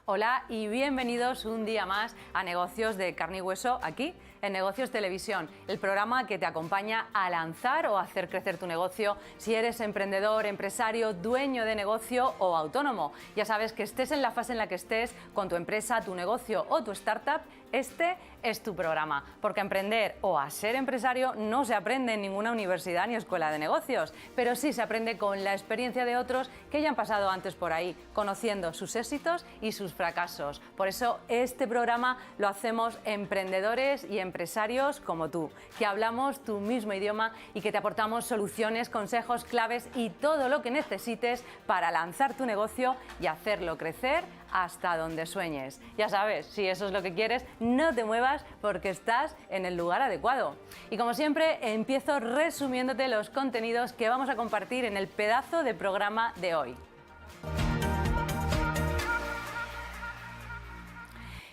Hola y bienvenidos un día más a Negocios de Carne y Hueso, aquí en Negocios Televisión, el programa que te acompaña a lanzar o hacer crecer tu negocio si eres emprendedor, empresario, dueño de negocio o autónomo. Ya sabes que estés en la fase en la que estés con tu empresa, tu negocio o tu startup, este es tu programa, porque a emprender o a ser empresario no se aprende en ninguna universidad ni escuela de negocios, pero sí se aprende con la experiencia de otros que ya han pasado antes por ahí, conociendo sus éxitos y sus fracasos. Por eso este programa lo hacemos emprendedores y empresarios como tú, que hablamos tu mismo idioma y que te aportamos soluciones, consejos, claves y todo lo que necesites para lanzar tu negocio y hacerlo crecer hasta donde sueñes. Ya sabes, si eso es lo que quieres, no te muevas porque estás en el lugar adecuado. Y como siempre, empiezo resumiéndote los contenidos que vamos a compartir en el pedazo de programa de hoy.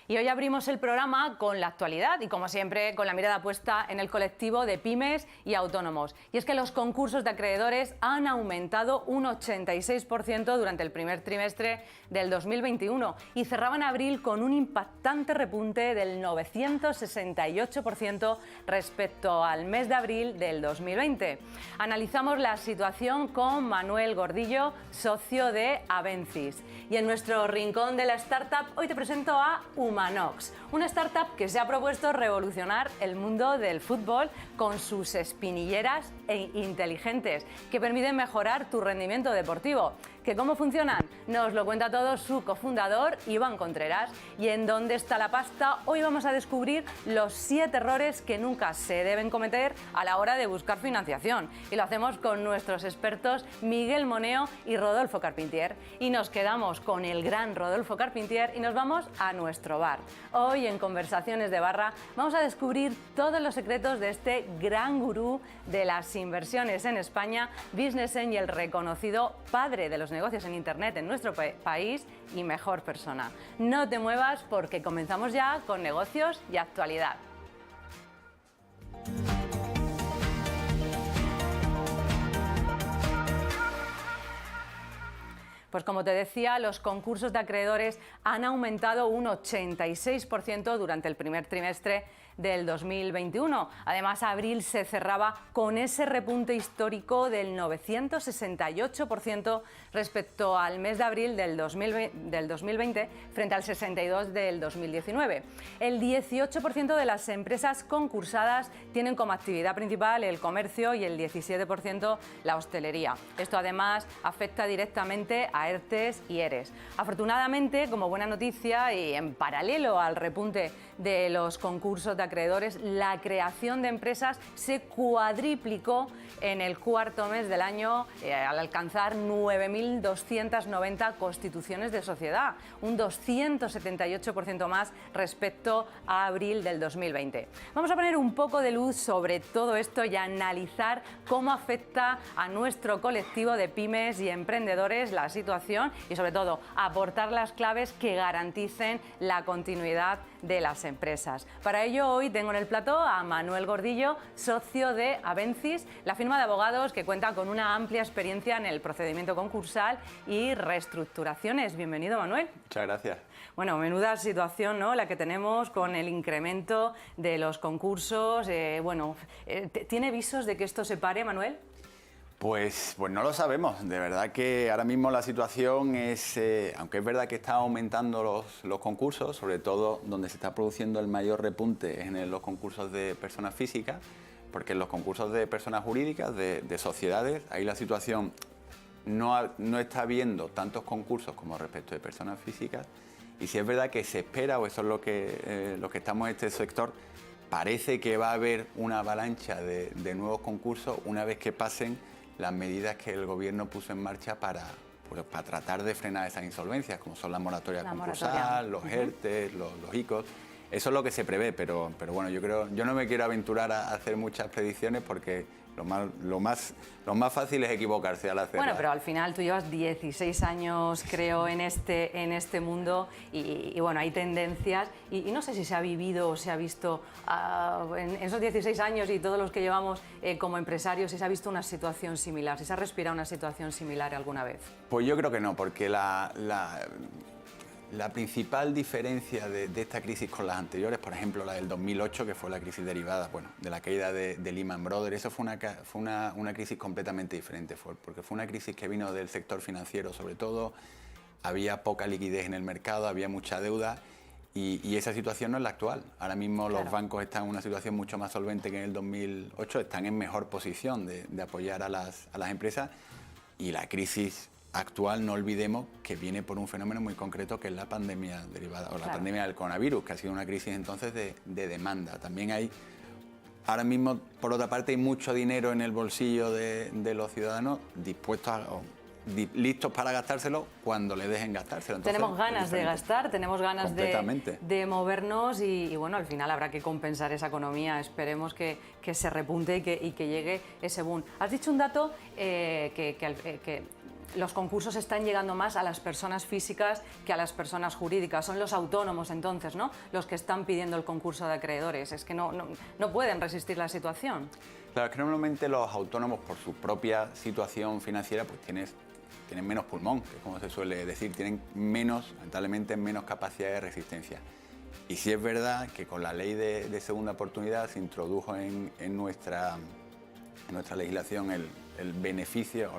Y hoy abrimos el programa con la actualidad y, como siempre, con la mirada puesta en el colectivo de pymes y autónomos. Y es que los concursos de acreedores han aumentado un 86% durante el primer trimestre del 2021 y cerraban abril con un impactante repunte del 968% respecto al mes de abril del 2020. Analizamos la situación con Manuel Gordillo, socio de Avencis. Y en nuestro rincón de la startup, hoy te presento a Humanox, una startup que se ha propuesto revolucionar el mundo del fútbol con sus espinilleras inteligentes que permiten mejorar tu rendimiento deportivo. ¿Que cómo funcionan? Nos lo cuenta todo su cofundador, Iván Contreras. ¿Y en dónde está la pasta? Hoy vamos a descubrir los 7 errores que nunca se deben cometer a la hora de buscar financiación. Y lo hacemos con nuestros expertos Miguel Moneo y Rodolfo Carpentier. Y nos quedamos con el gran Rodolfo Carpentier y nos vamos a nuestro bar. Hoy en Conversaciones de Barra vamos a descubrir todos los secretos de este gran gurú de las inversiones en España, Business Angel reconocido, padre de los negocios en Internet en nuestro país y mejor persona. No te muevas porque comenzamos ya con negocios y actualidad. Pues como te decía, los concursos de acreedores han aumentado un 86% durante el primer trimestre del 2021. Además, abril se cerraba con ese repunte histórico del 968% respecto al mes de abril del 2020 frente al 62% del 2019. El 18% de las empresas concursadas tienen como actividad principal el comercio y el 17% la hostelería. Esto además afecta directamente a ERTEs y ERES. Afortunadamente, como buena noticia y en paralelo al repunte de los concursos de acreedores, la creación de empresas se cuadriplicó en el cuarto mes del año al alcanzar 9.290 constituciones de sociedad, un 278% más respecto a abril del 2020. Vamos a poner un poco de luz sobre todo esto y a analizar cómo afecta a nuestro colectivo de pymes y emprendedores la situación y, sobre todo, aportar las claves que garanticen la continuidad de las empresas. Para ello, hoy tengo en el plató a Manuel Gordillo, socio de Avencis, la firma de abogados que cuenta con una amplia experiencia en el procedimiento concursal y reestructuraciones. Bienvenido, Manuel. Muchas gracias. Bueno, menuda situación, ¿no?, la que tenemos con el incremento de los concursos. ¿Tiene visos de que esto se pare, Manuel? Pues no lo sabemos. De verdad que ahora mismo la situación es, aunque es verdad que está aumentando los concursos, sobre todo donde se está produciendo el mayor repunte es en los concursos de personas físicas, porque en los concursos de personas jurídicas, de sociedades, ahí la situación no está habiendo tantos concursos como respecto de personas físicas. Y si es verdad que se espera, o eso es lo que estamos en este sector, parece que va a haber una avalancha de nuevos concursos una vez que pasen las medidas que el gobierno puso en marcha para tratar de frenar esas insolvencias, como son la moratoria concursal, los ERTEs, los ICOs. Eso es lo que se prevé, pero bueno, yo no me quiero aventurar a hacer muchas predicciones porque lo más fácil es equivocarse al hacerlo. Bueno, pero al final tú llevas 16 años, creo, en este mundo y bueno, hay tendencias y no sé si se ha vivido o se ha visto en esos 16 años y todos los que llevamos como empresarios, si se ha visto una situación similar, si se ha respirado una situación similar alguna vez. Pues yo creo que no, porque la La principal diferencia de esta crisis con las anteriores, por ejemplo la del 2008, que fue la crisis derivada de la caída de Lehman Brothers, eso fue una crisis completamente diferente, porque fue una crisis que vino del sector financiero sobre todo, había poca liquidez en el mercado, había mucha deuda y esa situación no es la actual. Ahora mismo los bancos están en una situación mucho más solvente que en el 2008, están en mejor posición de apoyar a las empresas y la crisis actual, no olvidemos que viene por un fenómeno muy concreto que es la pandemia derivada o la pandemia del coronavirus, que ha sido una crisis entonces de demanda. También hay, ahora mismo, por otra parte, hay mucho dinero en el bolsillo de los ciudadanos dispuestos listos para gastárselo cuando le dejen gastárselo. Entonces, tenemos ganas de gastar, tenemos ganas de movernos y bueno, al final habrá que compensar esa economía. Esperemos que se repunte y que llegue ese boom. Has dicho un dato que los concursos están llegando más a las personas físicas que a las personas jurídicas. Son los autónomos, entonces, ¿no?, los que están pidiendo el concurso de acreedores. Es que no pueden resistir la situación. Claro, es que normalmente los autónomos, por su propia situación financiera, pues tienen menos pulmón, que como se suele decir, tienen lamentablemente menos capacidad de resistencia. Y sí es verdad que con la ley de segunda oportunidad se introdujo en nuestra legislación el beneficio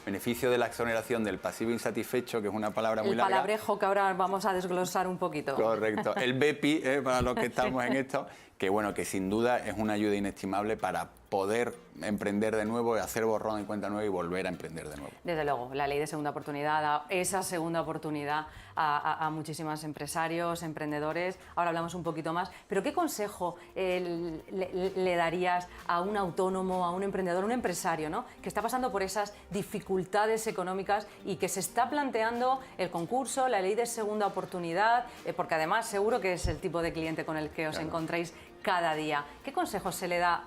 beneficio de la exoneración del pasivo insatisfecho, que es una palabra muy larga. El palabrejo que ahora vamos a desglosar un poquito. Correcto. El BEPI, para los que estamos en esto, que sin duda es una ayuda inestimable para poder emprender de nuevo, hacer borrón en cuenta nueva y volver a emprender de nuevo. Desde luego, la ley de segunda oportunidad da esa segunda oportunidad a muchísimos empresarios, emprendedores. Ahora hablamos un poquito más, pero ¿qué consejo le darías a un autónomo, a un emprendedor, un empresario, ¿no?, que está pasando por esas dificultades económicas y que se está planteando el concurso, la ley de segunda oportunidad, porque además seguro que es el tipo de cliente con el que os encontráis cada día? ¿Qué consejos se le da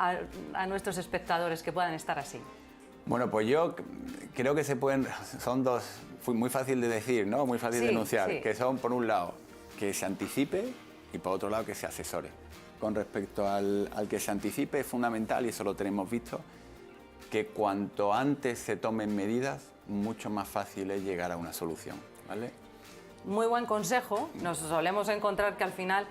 a nuestros espectadores que puedan estar así? Bueno, pues yo creo que son dos, muy fácil de decir, ¿no?, muy fácil de enunciar, que son, por un lado, que se anticipe y por otro lado, que se asesore. Con respecto al que se anticipe, es fundamental, y eso lo tenemos visto, que cuanto antes se tomen medidas, mucho más fácil es llegar a una solución, ¿vale? Muy buen consejo. Nos solemos encontrar que al final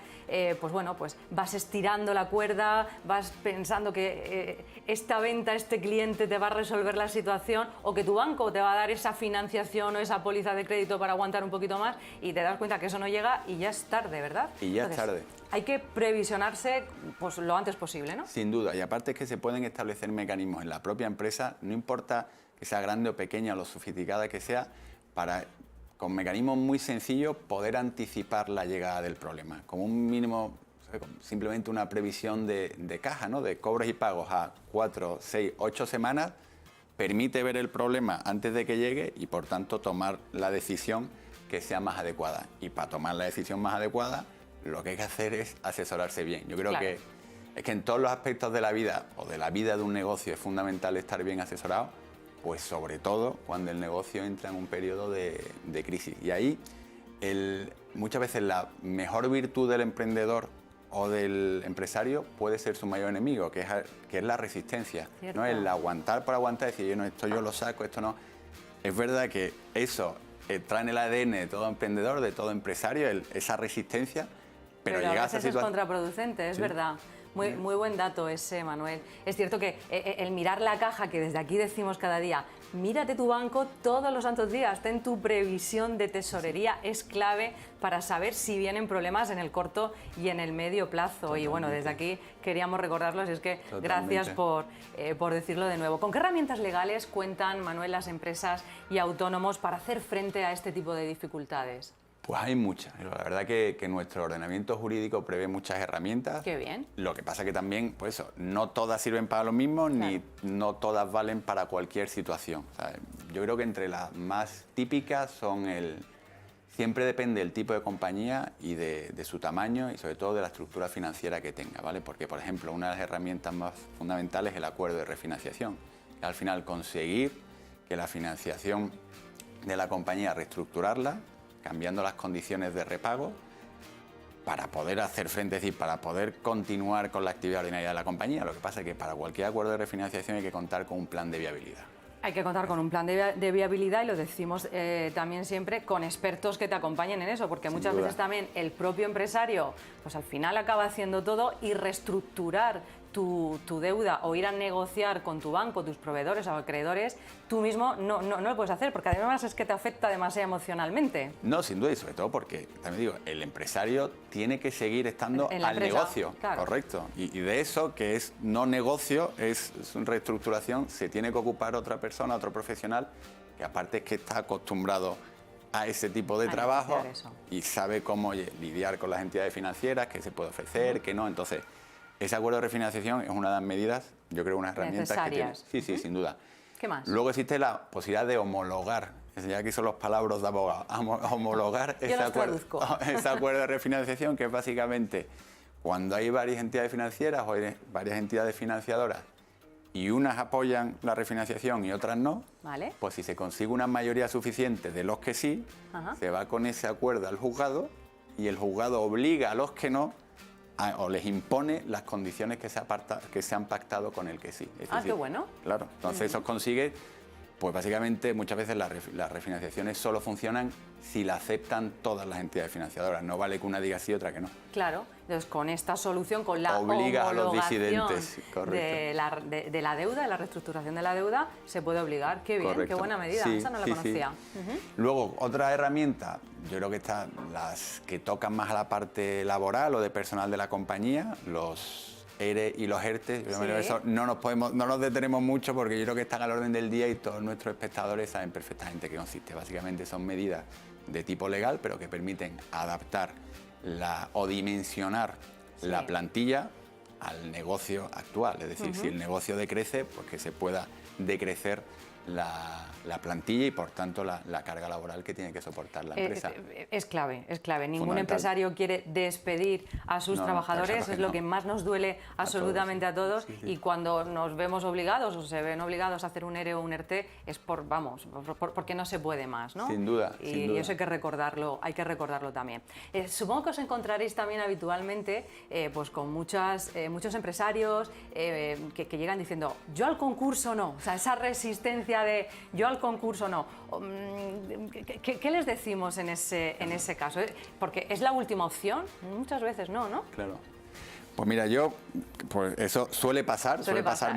pues vas estirando la cuerda, vas pensando que esta venta, este cliente te va a resolver la situación o que tu banco te va a dar esa financiación o esa póliza de crédito para aguantar un poquito más y te das cuenta que eso no llega y ya es tarde, ¿verdad? Y ya es tarde. Hay que previsionarse pues lo antes posible, ¿no? Sin duda. Y aparte es que se pueden establecer mecanismos en la propia empresa, no importa que sea grande o pequeña o lo sofisticada que sea, para, con mecanismos muy sencillos, poder anticipar la llegada del problema. Como un mínimo, simplemente una previsión de caja, ¿no?, de cobros y pagos a 4, 6, 8 semanas, permite ver el problema antes de que llegue y, por tanto, tomar la decisión que sea más adecuada. Y para tomar la decisión más adecuada, lo que hay que hacer es asesorarse bien. Yo creo que es que en todos los aspectos de la vida o de la vida de un negocio es fundamental estar bien asesorado, pues sobre todo cuando el negocio entra en un periodo de crisis. Y ahí muchas veces la mejor virtud del emprendedor o del empresario puede ser su mayor enemigo, que es la resistencia. Cierto. ¿No? El aguantar por aguantar, decir, esto yo lo saco, esto no. Es verdad que eso trae en el ADN de todo emprendedor, de todo empresario, esa resistencia, pero a veces es contraproducente, es verdad. Muy buen dato ese, Manuel. Es cierto que el mirar la caja, que desde aquí decimos cada día, mírate tu banco todos los santos días, ten tu previsión de tesorería, es clave para saber si vienen problemas en el corto y en el medio plazo. Totalmente. Y bueno, desde aquí queríamos recordarlos, y es que gracias por decirlo de nuevo. ¿Con qué herramientas legales cuentan, Manuel, las empresas y autónomos para hacer frente a este tipo de dificultades? Pues hay muchas. La verdad que nuestro ordenamiento jurídico prevé muchas herramientas. Qué bien. Lo que pasa que también, pues eso, no todas sirven para lo mismo, ni no todas valen para cualquier situación. O sea, yo creo que entre las más típicas son siempre depende del tipo de compañía y de su tamaño y sobre todo de la estructura financiera que tenga, ¿vale? Porque, por ejemplo, una de las herramientas más fundamentales es el acuerdo de refinanciación. Que al final conseguir que la financiación de la compañía, reestructurarla, cambiando las condiciones de repago para poder hacer frente, es decir, para poder continuar con la actividad ordinaria de la compañía. Lo que pasa es que para cualquier acuerdo de refinanciación hay que contar con un plan de viabilidad. Hay que contar con un plan de viabilidad y lo decimos también siempre con expertos que te acompañen en eso, porque muchas veces también el propio empresario pues al final acaba haciendo todo y reestructurar tu deuda o ir a negociar con tu banco, tus proveedores o acreedores, tú mismo no lo puedes hacer, porque además es que te afecta demasiado emocionalmente. No, sin duda, y sobre todo porque, también digo, el empresario tiene que seguir estando al negocio, claro. Correcto. Y de eso, que es no negocio, es reestructuración, se tiene que ocupar otra persona, otro profesional, que aparte es que está acostumbrado a ese tipo de trabajo y sabe cómo lidiar con las entidades financieras, qué se puede ofrecer, qué no. Entonces, ese acuerdo de refinanciación es una de las medidas, yo creo, una herramienta que tiene. Sí, sí, sin duda. ¿Qué más? Luego existe la posibilidad de homologar, ya que son los palabras de abogado, homologar ese acuerdo de refinanciación, que es básicamente cuando hay varias entidades financieras o hay varias entidades financiadoras y unas apoyan la refinanciación y otras no, ¿vale? Pues si se consigue una mayoría suficiente de los que sí, se va con ese acuerdo al juzgado y el juzgado obliga a los que no o les impone las condiciones que se han pactado con el que sí. Es decir, qué bueno. Claro, entonces eso consigue, pues básicamente muchas veces las refinanciaciones solo funcionan si la aceptan todas las entidades financiadoras. No vale que una diga sí y otra que no. Claro, entonces con esta solución, con la obliga a los homologación disidentes, de la deuda, de la reestructuración de la deuda, se puede obligar. Qué bien, qué buena medida, esa no la conocía. Luego, otra herramienta, yo creo que están las que tocan más a la parte laboral o de personal de la compañía, los ERE y los ERTE. Eso no nos detenemos mucho porque yo creo que están al orden del día y todos nuestros espectadores saben perfectamente qué consiste. Básicamente son medidas de tipo legal, pero que permiten adaptar o dimensionar la plantilla al negocio actual. Es decir, si el negocio decrece, pues que se pueda decrecer la plantilla y, por tanto, la carga laboral que tiene que soportar la empresa. Es clave. Ningún empresario quiere despedir a sus trabajadores, es lo que más nos duele absolutamente a todos. Y cuando nos vemos obligados o se ven obligados a hacer un ERE o un ERTE es porque no se puede más, ¿no? Sin duda. Y eso hay que recordarlo también. Supongo que os encontraréis también habitualmente pues con muchos empresarios que llegan diciendo yo al concurso no, o sea, esa resistencia de yo al concurso no. ¿Qué les decimos en ese caso? Porque es la última opción, muchas veces no, ¿no? Claro. Pues mira, pues eso suele pasar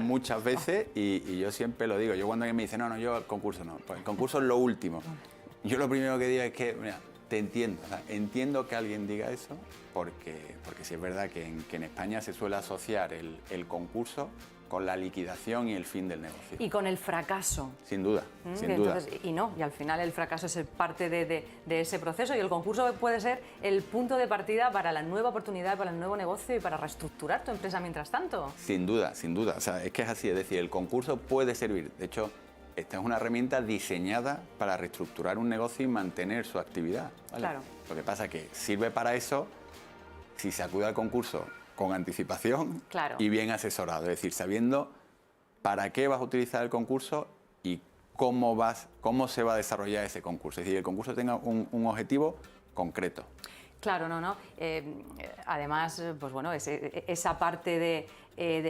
muchas veces y yo siempre lo digo. Yo cuando alguien me dice, no, yo al concurso no, pues el concurso es lo último. Yo lo primero que digo es que, mira, te entiendo, o sea, entiendo que alguien diga eso porque sí es verdad que en España se suele asociar el concurso con la liquidación y el fin del negocio. Y con el fracaso. Sin duda, sin duda. Y al final el fracaso es parte de ese proceso y el concurso puede ser el punto de partida para la nueva oportunidad, para el nuevo negocio y para reestructurar tu empresa mientras tanto. Sin duda, sin duda. O sea, es que es así, es decir, el concurso puede servir. De hecho, esta es una herramienta diseñada para reestructurar un negocio y mantener su actividad, ¿vale? Claro. Lo que pasa es que sirve para eso si se acude al concurso con anticipación y bien asesorado, es decir, sabiendo para qué vas a utilizar el concurso y cómo se va a desarrollar ese concurso. Es decir, el concurso tenga un objetivo concreto. Claro, no. Además, pues bueno, esa parte de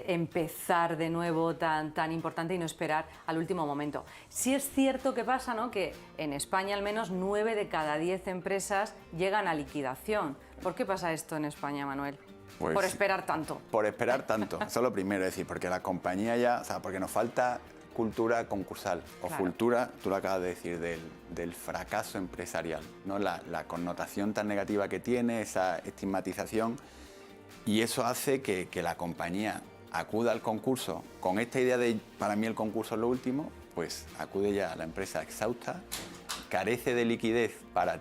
empezar de nuevo tan importante y no esperar al último momento. Sí es cierto que pasa, ¿no?, que en España al menos 9 de cada 10 empresas llegan a liquidación. ¿Por qué pasa esto en España, Manuel? Pues, por esperar tanto. Por esperar tanto, eso es lo primero, es decir, porque la compañía ya, o sea, porque nos falta cultura concursal o cultura, tú lo acabas de decir, del fracaso empresarial, ¿no? La connotación tan negativa que tiene, esa estigmatización, y eso hace que la compañía acuda al concurso con esta idea de para mí el concurso es lo último, pues acude ya a la empresa exhausta, carece de liquidez para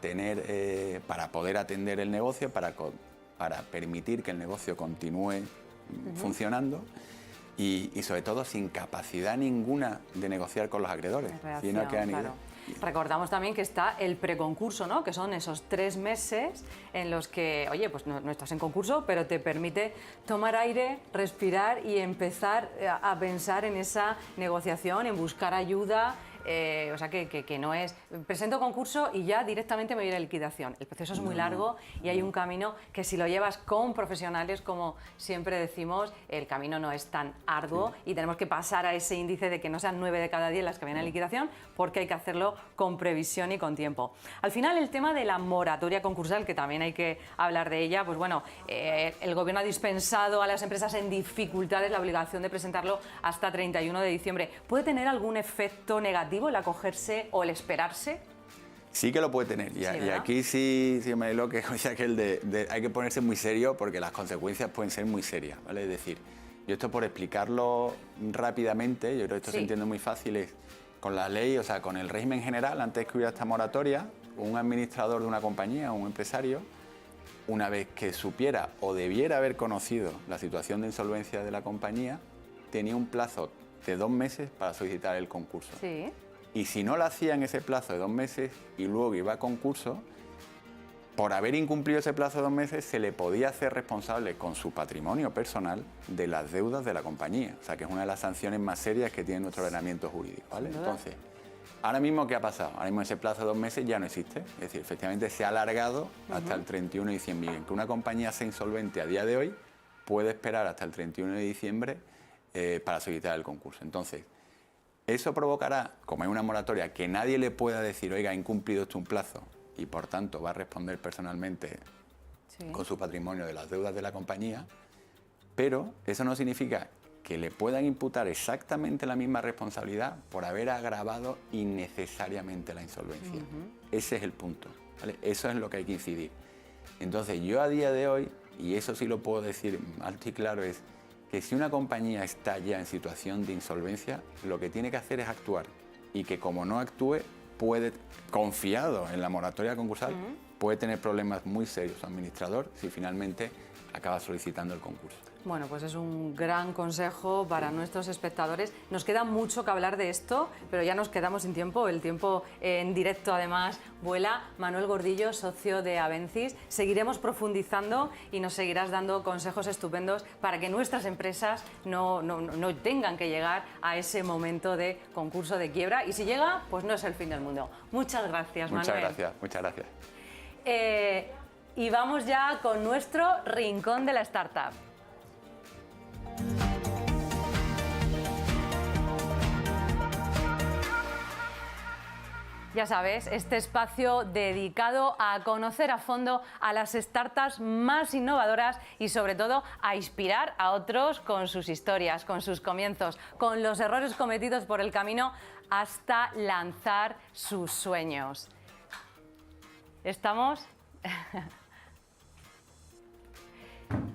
poder atender el negocio, para permitir que el negocio continúe funcionando y sobre todo sin capacidad ninguna de negociar con los acreedores. Recordamos también que está el preconcurso, ¿no?, que son esos 3 meses en los que, oye, pues no estás en concurso, pero te permite tomar aire, respirar y empezar a pensar en esa negociación, en buscar ayuda, o sea que no es presento concurso y ya directamente me voy a ir a liquidación. El proceso es muy largo y hay un camino que si lo llevas con profesionales, como siempre decimos, el camino no es tan arduo y tenemos que pasar a ese índice de que no sean 9 de cada 10 las que vayan a liquidación, porque hay que hacerlo con previsión y con tiempo. Al final, el tema de la moratoria concursal, que también hay que hablar de ella, pues bueno, el Gobierno ha dispensado a las empresas en dificultades la obligación de presentarlo hasta 31 de diciembre. ¿Puede tener algún efecto negativo el acogerse o el esperarse? Sí que lo puede tener, y aquí sí, Mariló, que hay que ponerse muy serio porque las consecuencias pueden ser muy serias, ¿vale? Es decir, yo esto por explicarlo rápidamente, yo creo que esto se entiende muy fácil, es con la ley, o sea, con el régimen general, antes que hubiera esta moratoria, un administrador de una compañía o un empresario, una vez que supiera o debiera haber conocido la situación de insolvencia de la compañía, tenía un plazo de 2 meses para solicitar el concurso. Sí. Y si no lo hacía en ese plazo de 2 meses y luego iba a concurso, por haber incumplido ese plazo de 2 meses, se le podía hacer responsable con su patrimonio personal de las deudas de la compañía. O sea, que es una de las sanciones más serias que tiene nuestro ordenamiento jurídico, ¿vale? Entonces, ahora mismo, ¿qué ha pasado? Ahora mismo ese plazo de 2 meses ya no existe. Es decir, efectivamente se ha alargado hasta el 31 de diciembre. Y en que una compañía sea insolvente a día de hoy, puede esperar hasta el 31 de diciembre para solicitar el concurso. Entonces, eso provocará, como hay una moratoria, que nadie le pueda decir, oiga, ha incumplido esto un plazo, y por tanto va a responder personalmente con su patrimonio de las deudas de la compañía, pero eso no significa que le puedan imputar exactamente la misma responsabilidad por haber agravado innecesariamente la insolvencia. Ese es el punto, ¿vale? Eso es lo que hay que incidir. Entonces, yo a día de hoy, y eso sí lo puedo decir alto y claro, es que si una compañía está ya en situación de insolvencia, lo que tiene que hacer es actuar, y que como no actúe, puede, confiado en la moratoria concursal, puede tener problemas muy serios su administrador si finalmente acaba solicitando el concurso. Bueno, pues es un gran consejo para nuestros espectadores. Nos queda mucho que hablar de esto, pero ya nos quedamos sin tiempo. El tiempo en directo, además, vuela. Manuel Gordillo, socio de Avencis. Seguiremos profundizando y nos seguirás dando consejos estupendos para que nuestras empresas no tengan que llegar a ese momento de concurso de quiebra. Y si llega, pues no es el fin del mundo. Muchas gracias, Manuel. Muchas gracias. Y vamos ya con nuestro rincón de la startup. Ya sabes, este espacio dedicado a conocer a fondo a las startups más innovadoras y sobre todo a inspirar a otros con sus historias, con sus comienzos, con los errores cometidos por el camino hasta lanzar sus sueños. ¿Estamos?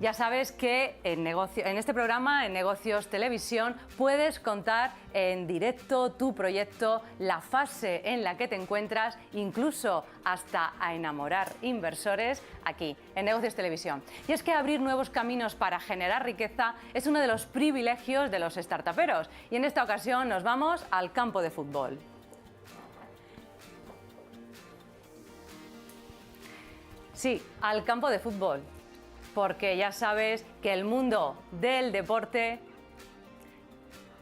Ya sabes que en este programa, en Negocios Televisión, puedes contar en directo tu proyecto, la fase en la que te encuentras, incluso hasta a enamorar inversores aquí, en Negocios Televisión. Y es que abrir nuevos caminos para generar riqueza es uno de los privilegios de los startuperos. Y en esta ocasión nos vamos al campo de fútbol. Sí, al campo de fútbol. Porque ya sabes que el mundo del deporte...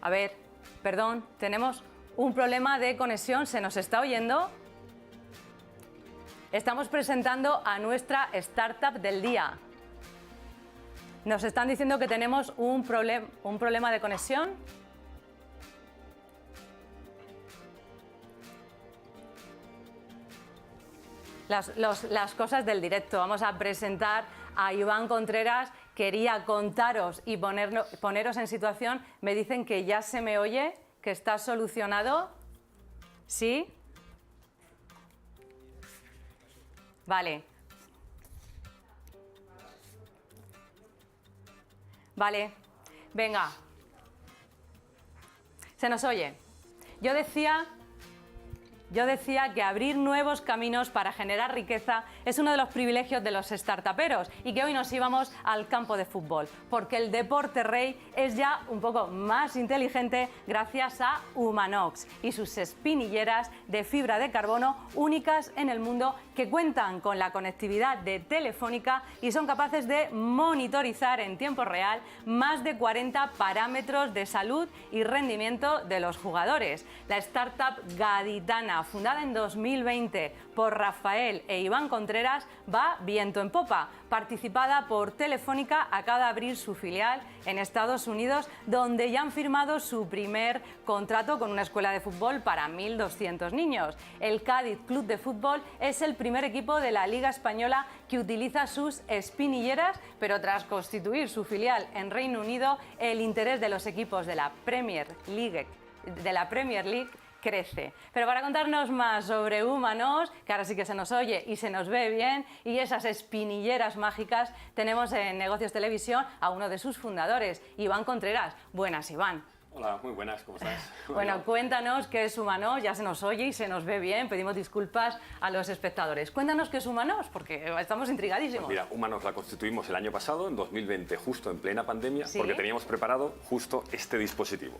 A ver, perdón, tenemos un problema de conexión, ¿se nos está oyendo? Estamos presentando a nuestra startup del día. Nos están diciendo que tenemos un problema de conexión. Las cosas del directo. Vamos a presentar a Iván Contreras. Quería contaros y poneros en situación. Me dicen que ya se me oye, que está solucionado. ¿Sí? Vale. Vale. Venga. Se nos oye. Yo decía Yo decía que abrir nuevos caminos para generar riqueza es uno de los privilegios de los startuperos y que hoy nos íbamos al campo de fútbol, porque el deporte rey es ya un poco más inteligente gracias a Humanox y sus espinilleras de fibra de carbono únicas en el mundo que cuentan con la conectividad de Telefónica y son capaces de monitorizar en tiempo real más de 40 parámetros de salud y rendimiento de los jugadores. La startup gaditana, fundada en 2020 por Rafael e Iván Contreras, va viento en popa. Participada por Telefónica, acaba de abrir su filial en Estados Unidos, donde ya han firmado su primer contrato con una escuela de fútbol para 1.200 niños. El Cádiz Club de Fútbol es el primer equipo de la Liga Española que utiliza sus espinilleras, pero tras constituir su filial en Reino Unido, el interés de los equipos de la Premier League crece. Pero para contarnos más sobre Humanox, que ahora sí que se nos oye y se nos ve bien, y esas espinilleras mágicas, tenemos en Negocios Televisión a uno de sus fundadores, Iván Contreras. Buenas, Iván. Hola, muy buenas, ¿cómo estás? Bueno, cuéntanos qué es Humanox, ya se nos oye y se nos ve bien, pedimos disculpas a los espectadores. Cuéntanos qué es Humanox, porque estamos intrigadísimos. Pues mira, Humanox la constituimos el año pasado, en 2020, justo en plena pandemia, ¿Sí? Porque teníamos preparado justo este dispositivo.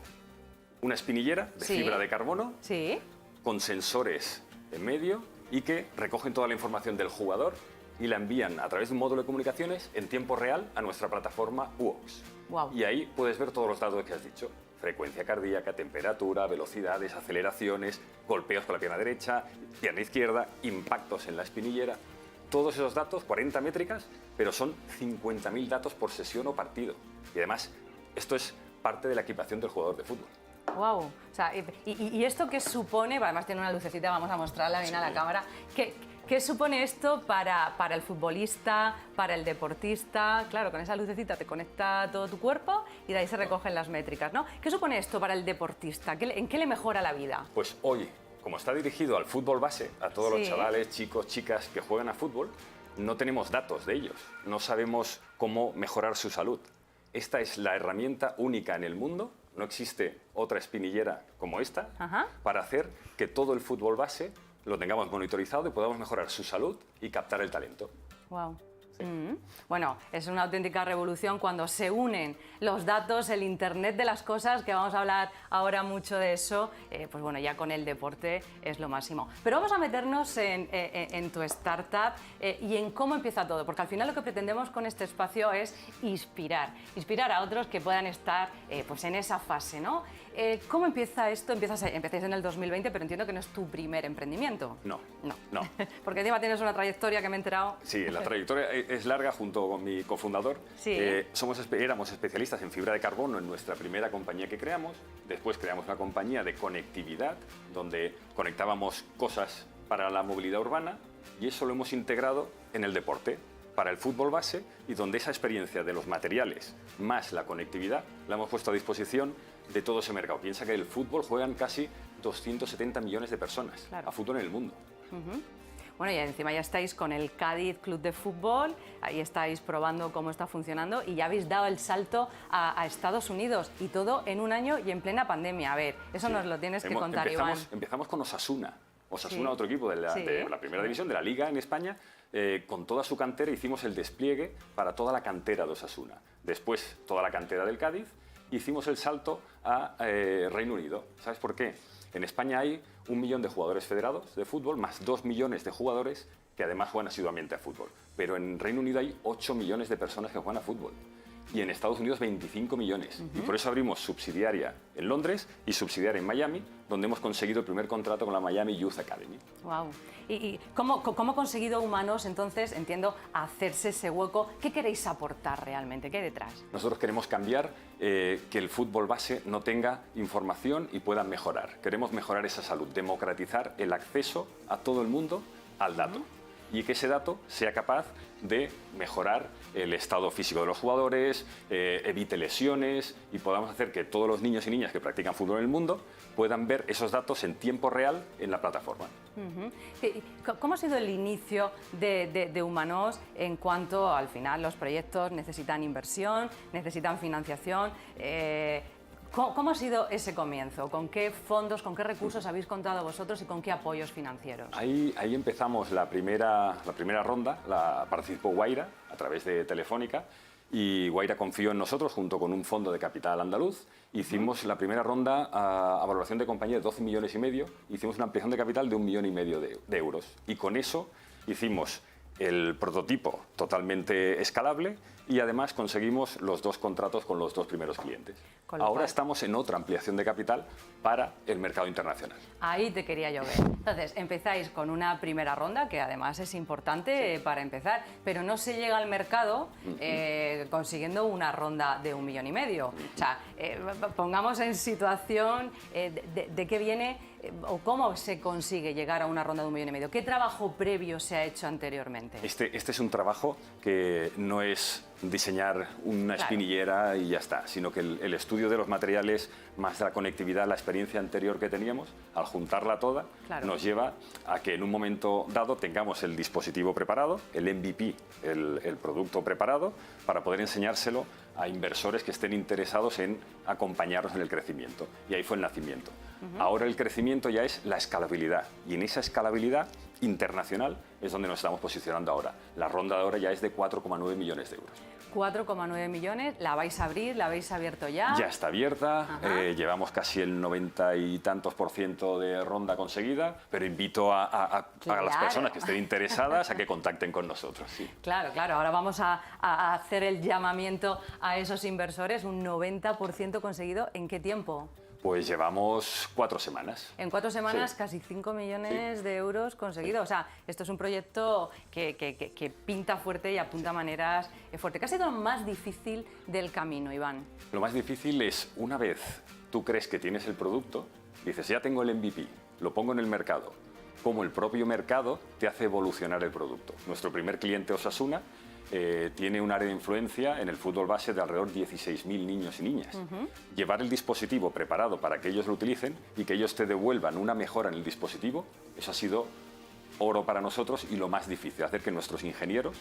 Una espinillera de ¿Sí? fibra de carbono, Sí. con sensores en medio y que recogen toda la información del jugador y la envían a través de un módulo de comunicaciones en tiempo real a nuestra plataforma UOX. Wow. Y ahí puedes ver todos los datos que has dicho. Frecuencia cardíaca, temperatura, velocidades, aceleraciones, golpeos con la pierna derecha, pierna izquierda, impactos en la espinillera. Todos esos datos, 40 métricas, pero son 50.000 datos por sesión o partido. Y además, esto es parte de la equipación del jugador de fútbol. Wow. O sea, y esto qué supone, además tiene una lucecita, vamos a mostrarla bien a la cámara, ¿qué supone esto para el futbolista, para el deportista? Claro, con esa lucecita te conecta todo tu cuerpo y de ahí se recogen las métricas, ¿no? ¿Qué supone esto para el deportista? ¿En qué le mejora la vida? Pues hoy, como está dirigido al fútbol base, a todos los Sí. chavales, chicos, chicas que juegan a fútbol, no tenemos datos de ellos, no sabemos cómo mejorar su salud. Esta es la herramienta única en el mundo, no existe otra espinillera como esta, Ajá. para hacer que todo el fútbol base lo tengamos monitorizado y podamos mejorar su salud y captar el talento. Wow. Bueno, es una auténtica revolución cuando se unen los datos, el Internet de las cosas, que vamos a hablar ahora mucho de eso, pues bueno, ya con el deporte es lo máximo. Pero vamos a meternos en tu startup y en cómo empieza todo, porque al final lo que pretendemos con este espacio es inspirar a otros que puedan estar pues en esa fase, ¿no? ¿Cómo empieza esto? Empezáis en el 2020, pero entiendo que no es tu primer emprendimiento. No. Porque encima tienes una trayectoria que me he enterado. Sí, la trayectoria es larga junto con mi cofundador. Sí. Éramos especialistas en fibra de carbono en nuestra primera compañía que creamos. Después creamos una compañía de conectividad donde conectábamos cosas para la movilidad urbana y eso lo hemos integrado en el deporte, para el fútbol base y donde esa experiencia de los materiales más la conectividad la hemos puesto a disposición de todo ese mercado. Piensa que el fútbol juegan casi 270 millones de personas a fútbol en el mundo. Bueno, y encima ya estáis con el Cádiz Club de Fútbol, ahí estáis probando cómo está funcionando y ya habéis dado el salto a Estados Unidos y todo en un año y en plena pandemia. A ver, eso nos lo tienes que contar, Iván. Empezamos con Osasuna. Osasuna, Sí. otro equipo de la primera división, de la Liga en España, con toda su cantera hicimos el despliegue para toda la cantera de Osasuna. Después, toda la cantera del Cádiz, hicimos el salto a Reino Unido. ¿Sabes por qué? En España hay 1 millón de jugadores federados de fútbol, más 2 millones de jugadores que además juegan asiduamente a fútbol. Pero en Reino Unido hay 8 millones de personas que juegan a fútbol. Y en Estados Unidos 25 millones. Y por eso abrimos subsidiaria en Londres y subsidiaria en Miami, donde hemos conseguido el primer contrato con la Miami Youth Academy. Wow. ¿Y cómo ha conseguido Humanox, entonces, entiendo, hacerse ese hueco? ¿Qué queréis aportar realmente? ¿Qué hay detrás? Nosotros queremos cambiar que el fútbol base no tenga información y pueda mejorar. Queremos mejorar esa salud, democratizar el acceso a todo el mundo al dato. Y que ese dato sea capaz de mejorar el estado físico de los jugadores, evite lesiones y podamos hacer que todos los niños y niñas que practican fútbol en el mundo puedan ver esos datos en tiempo real en la plataforma. ¿Cómo ha sido el inicio de Humanox en cuanto, al final, los proyectos necesitan inversión, necesitan financiación? ¿Cómo ha sido ese comienzo? ¿Con qué fondos, con qué recursos habéis contado vosotros y con qué apoyos financieros? Ahí empezamos la primera ronda, participó Guaira a través de Telefónica, y Guaira confió en nosotros junto con un fondo de capital andaluz. Hicimos la primera ronda a valoración de compañía de 12 millones y medio, hicimos una ampliación de capital de 1,5 millones de euros. Y con eso hicimos el prototipo totalmente escalable y además conseguimos los 2 contratos con los 2 primeros clientes. Ahora estamos en otra ampliación de capital para el mercado internacional. Ahí te quería yo ver. Entonces, empezáis con una primera ronda, que además es importante para empezar, pero no se llega al mercado consiguiendo una ronda de 1,5 millones. O sea, pongamos en situación de qué viene o cómo se consigue llegar a una ronda de 1,5 millones. ¿Qué trabajo previo se ha hecho anteriormente? Este es un trabajo que no es diseñar una espinillera y ya está, sino que el estudio de los materiales más la conectividad, la experiencia anterior que teníamos, al juntarla toda, nos lleva a que en un momento dado tengamos el dispositivo preparado, el MVP, el producto preparado, para poder enseñárselo a inversores que estén interesados en acompañarnos en el crecimiento. Y ahí fue el nacimiento. Ahora el crecimiento ya es la escalabilidad, y en esa escalabilidad internacional es donde nos estamos posicionando ahora. La ronda de ahora ya es de 4,9 millones de euros. 4,9 millones, ¿la vais a abrir? ¿La habéis abierto ya? Ya está abierta, llevamos casi el 90 y tantos % de ronda conseguida, pero invito a las personas que estén interesadas a que contacten con nosotros. Sí. Claro, ahora vamos a hacer el llamamiento a esos inversores, un 90% conseguido, ¿en qué tiempo? Pues llevamos 4 semanas. En 4 semanas, casi 5 millones de euros conseguidos. O sea, esto es un proyecto que pinta fuerte y apunta maneras fuertes. ¿Qué ha sido lo más difícil del camino, Iván? Lo más difícil es, una vez tú crees que tienes el producto, dices, ya tengo el MVP, lo pongo en el mercado. Como el propio mercado te hace evolucionar el producto. Nuestro primer cliente, Osasuna, tiene un área de influencia en el fútbol base de alrededor de 16.000 niños y niñas. Llevar el dispositivo preparado para que ellos lo utilicen y que ellos te devuelvan una mejora en el dispositivo, eso ha sido oro para nosotros y lo más difícil, hacer que nuestros ingenieros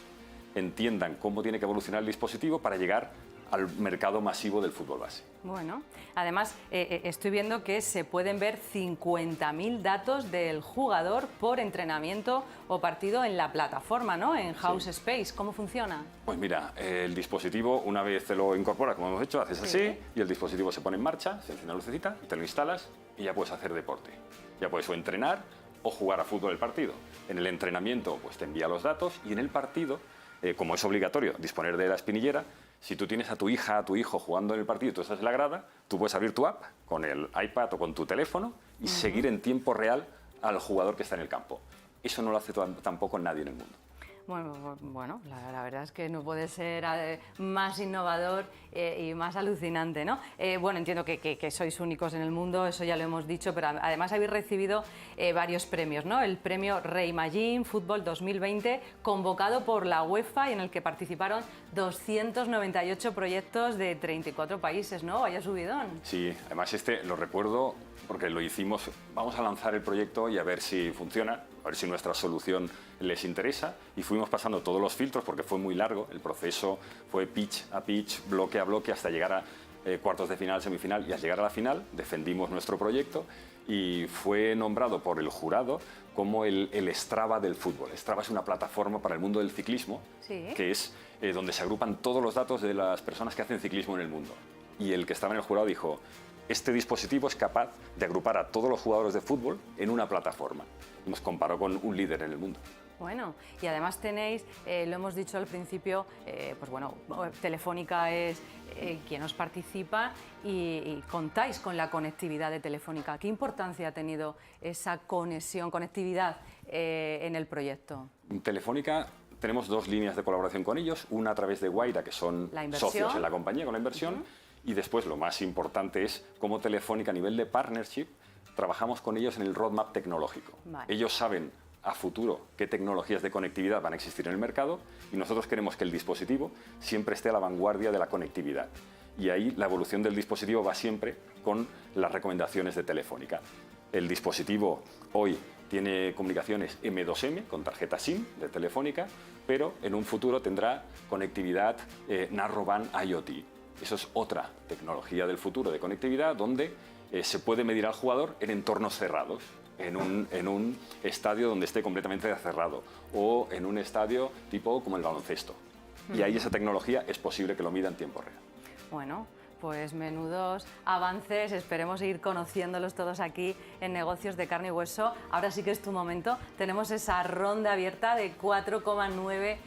entiendan cómo tiene que evolucionar el dispositivo para llegar al mercado masivo del fútbol base. Bueno, además estoy viendo que se pueden ver 50.000 datos del jugador por entrenamiento o partido en la plataforma, ¿no? En House Space. ¿Cómo funciona? Pues mira, el dispositivo, una vez te lo incorporas, como hemos hecho, haces así y el dispositivo se pone en marcha, se enciende la lucecita, te lo instalas y ya puedes hacer deporte. Ya puedes o entrenar o jugar a fútbol el partido. En el entrenamiento pues te envía los datos y en el partido, como es obligatorio disponer de la espinillera, si tú tienes a tu hija, a tu hijo jugando en el partido y tú estás en la grada, tú puedes abrir tu app con el iPad o con tu teléfono y seguir en tiempo real al jugador que está en el campo. Eso no lo hace tampoco nadie en el mundo. Bueno, la verdad es que no puede ser más innovador y más alucinante, ¿no? Bueno, entiendo que sois únicos en el mundo, eso ya lo hemos dicho, pero además habéis recibido varios premios, ¿no? El premio Reimagine Fútbol 2020, convocado por la UEFA y en el que participaron 298 proyectos de 34 países, ¿no? Vaya subidón. Sí, además lo recuerdo porque lo hicimos, vamos a lanzar el proyecto y a ver si funciona, a ver si nuestra solución les interesa, y fuimos pasando todos los filtros porque fue muy largo, el proceso fue pitch a pitch, bloque a bloque, hasta llegar a cuartos de final, semifinal, y al llegar a la final defendimos nuestro proyecto y fue nombrado por el jurado como el Strava del fútbol. Strava es una plataforma para el mundo del ciclismo, que es donde se agrupan todos los datos de las personas que hacen ciclismo en el mundo. Y el que estaba en el jurado dijo, este dispositivo es capaz de agrupar a todos los jugadores de fútbol en una plataforma. Nos comparó con un líder en el mundo. Bueno, y además tenéis, lo hemos dicho al principio, pues bueno, Telefónica es quien os participa y contáis con la conectividad de Telefónica. ¿Qué importancia ha tenido esa conectividad en el proyecto? Telefónica, tenemos 2 líneas de colaboración con ellos, una a través de Guaira, que son socios en la compañía con la inversión, y después lo más importante es cómo Telefónica a nivel de partnership trabajamos con ellos en el roadmap tecnológico. Ellos saben a futuro qué tecnologías de conectividad van a existir en el mercado y nosotros queremos que el dispositivo siempre esté a la vanguardia de la conectividad. Y ahí la evolución del dispositivo va siempre con las recomendaciones de Telefónica. El dispositivo hoy tiene comunicaciones M2M con tarjeta SIM de Telefónica, pero en un futuro tendrá conectividad Narrowband IoT. Eso es otra tecnología del futuro de conectividad donde se puede medir al jugador en entornos cerrados, en un estadio donde esté completamente cerrado o en un estadio tipo como el baloncesto. Y ahí esa tecnología es posible que lo mida en tiempo real. Bueno, pues menudos avances, esperemos ir conociéndolos todos aquí en Negocios de Carne y Hueso. Ahora sí que es tu momento, tenemos esa ronda abierta de 4,9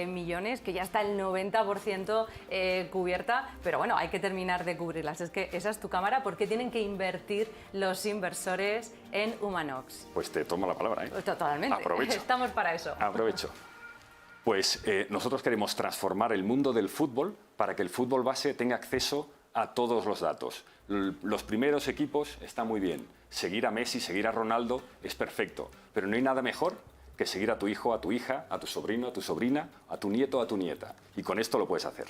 millones, que ya está el 90% cubierta, pero bueno, hay que terminar de cubrirlas. Es que esa es tu cámara. ¿Por qué tienen que invertir los inversores en Humanox? Pues te tomo la palabra, ¿eh? Totalmente. Aprovecho. Estamos para eso. Aprovecho. Pues nosotros queremos transformar el mundo del fútbol para que el fútbol base tenga acceso a todos los datos. Los primeros equipos está muy bien. Seguir a Messi, seguir a Ronaldo es perfecto, pero no hay nada mejor que seguir a tu hijo, a tu hija, a tu sobrino, a tu sobrina, a tu nieto, a tu nieta. Y con esto lo puedes hacer.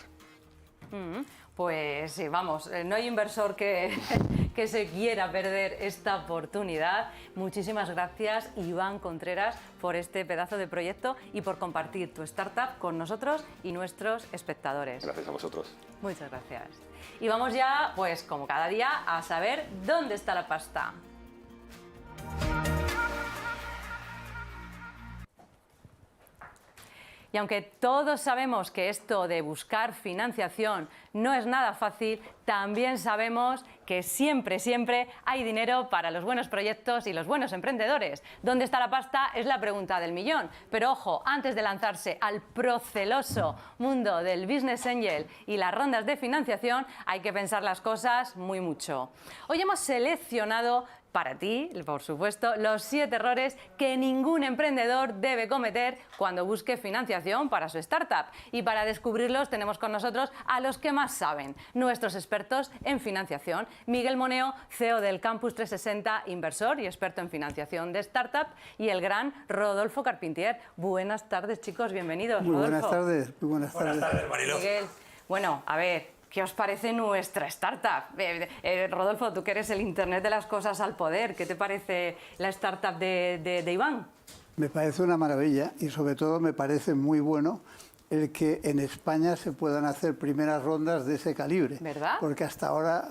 Pues sí, vamos, no hay inversor que se quiera perder esta oportunidad. Muchísimas gracias, Iván Contreras, por este pedazo de proyecto y por compartir tu startup con nosotros y nuestros espectadores. Gracias a vosotros. Muchas gracias. Y vamos ya, pues como cada día, a saber dónde está la pasta. Y aunque todos sabemos que esto de buscar financiación no es nada fácil, también sabemos que siempre, siempre hay dinero para los buenos proyectos y los buenos emprendedores. ¿Dónde está la pasta? Es la pregunta del millón. Pero ojo, antes de lanzarse al proceloso mundo del Business Angel y las rondas de financiación, hay que pensar las cosas muy mucho. Hoy hemos seleccionado para ti, por supuesto, los 7 errores que ningún emprendedor debe cometer cuando busque financiación para su startup. Y para descubrirlos tenemos con nosotros a los que más saben, nuestros expertos en financiación. Miguel Moneo, CEO del Campus 360, inversor y experto en financiación de startup, y el gran Rodolfo Carpentier. Buenas tardes, chicos, bienvenidos. Muy Rodolfo. buenas tardes, muy buenas tardes. Buenas tardes, Mariló. Miguel, bueno, a ver, ¿qué os parece nuestra startup? Rodolfo, tú que eres el Internet de las cosas al poder, ¿qué te parece la startup de Iván? Me parece una maravilla y sobre todo me parece muy bueno el que en España se puedan hacer primeras rondas de ese calibre. ¿Verdad? Porque hasta ahora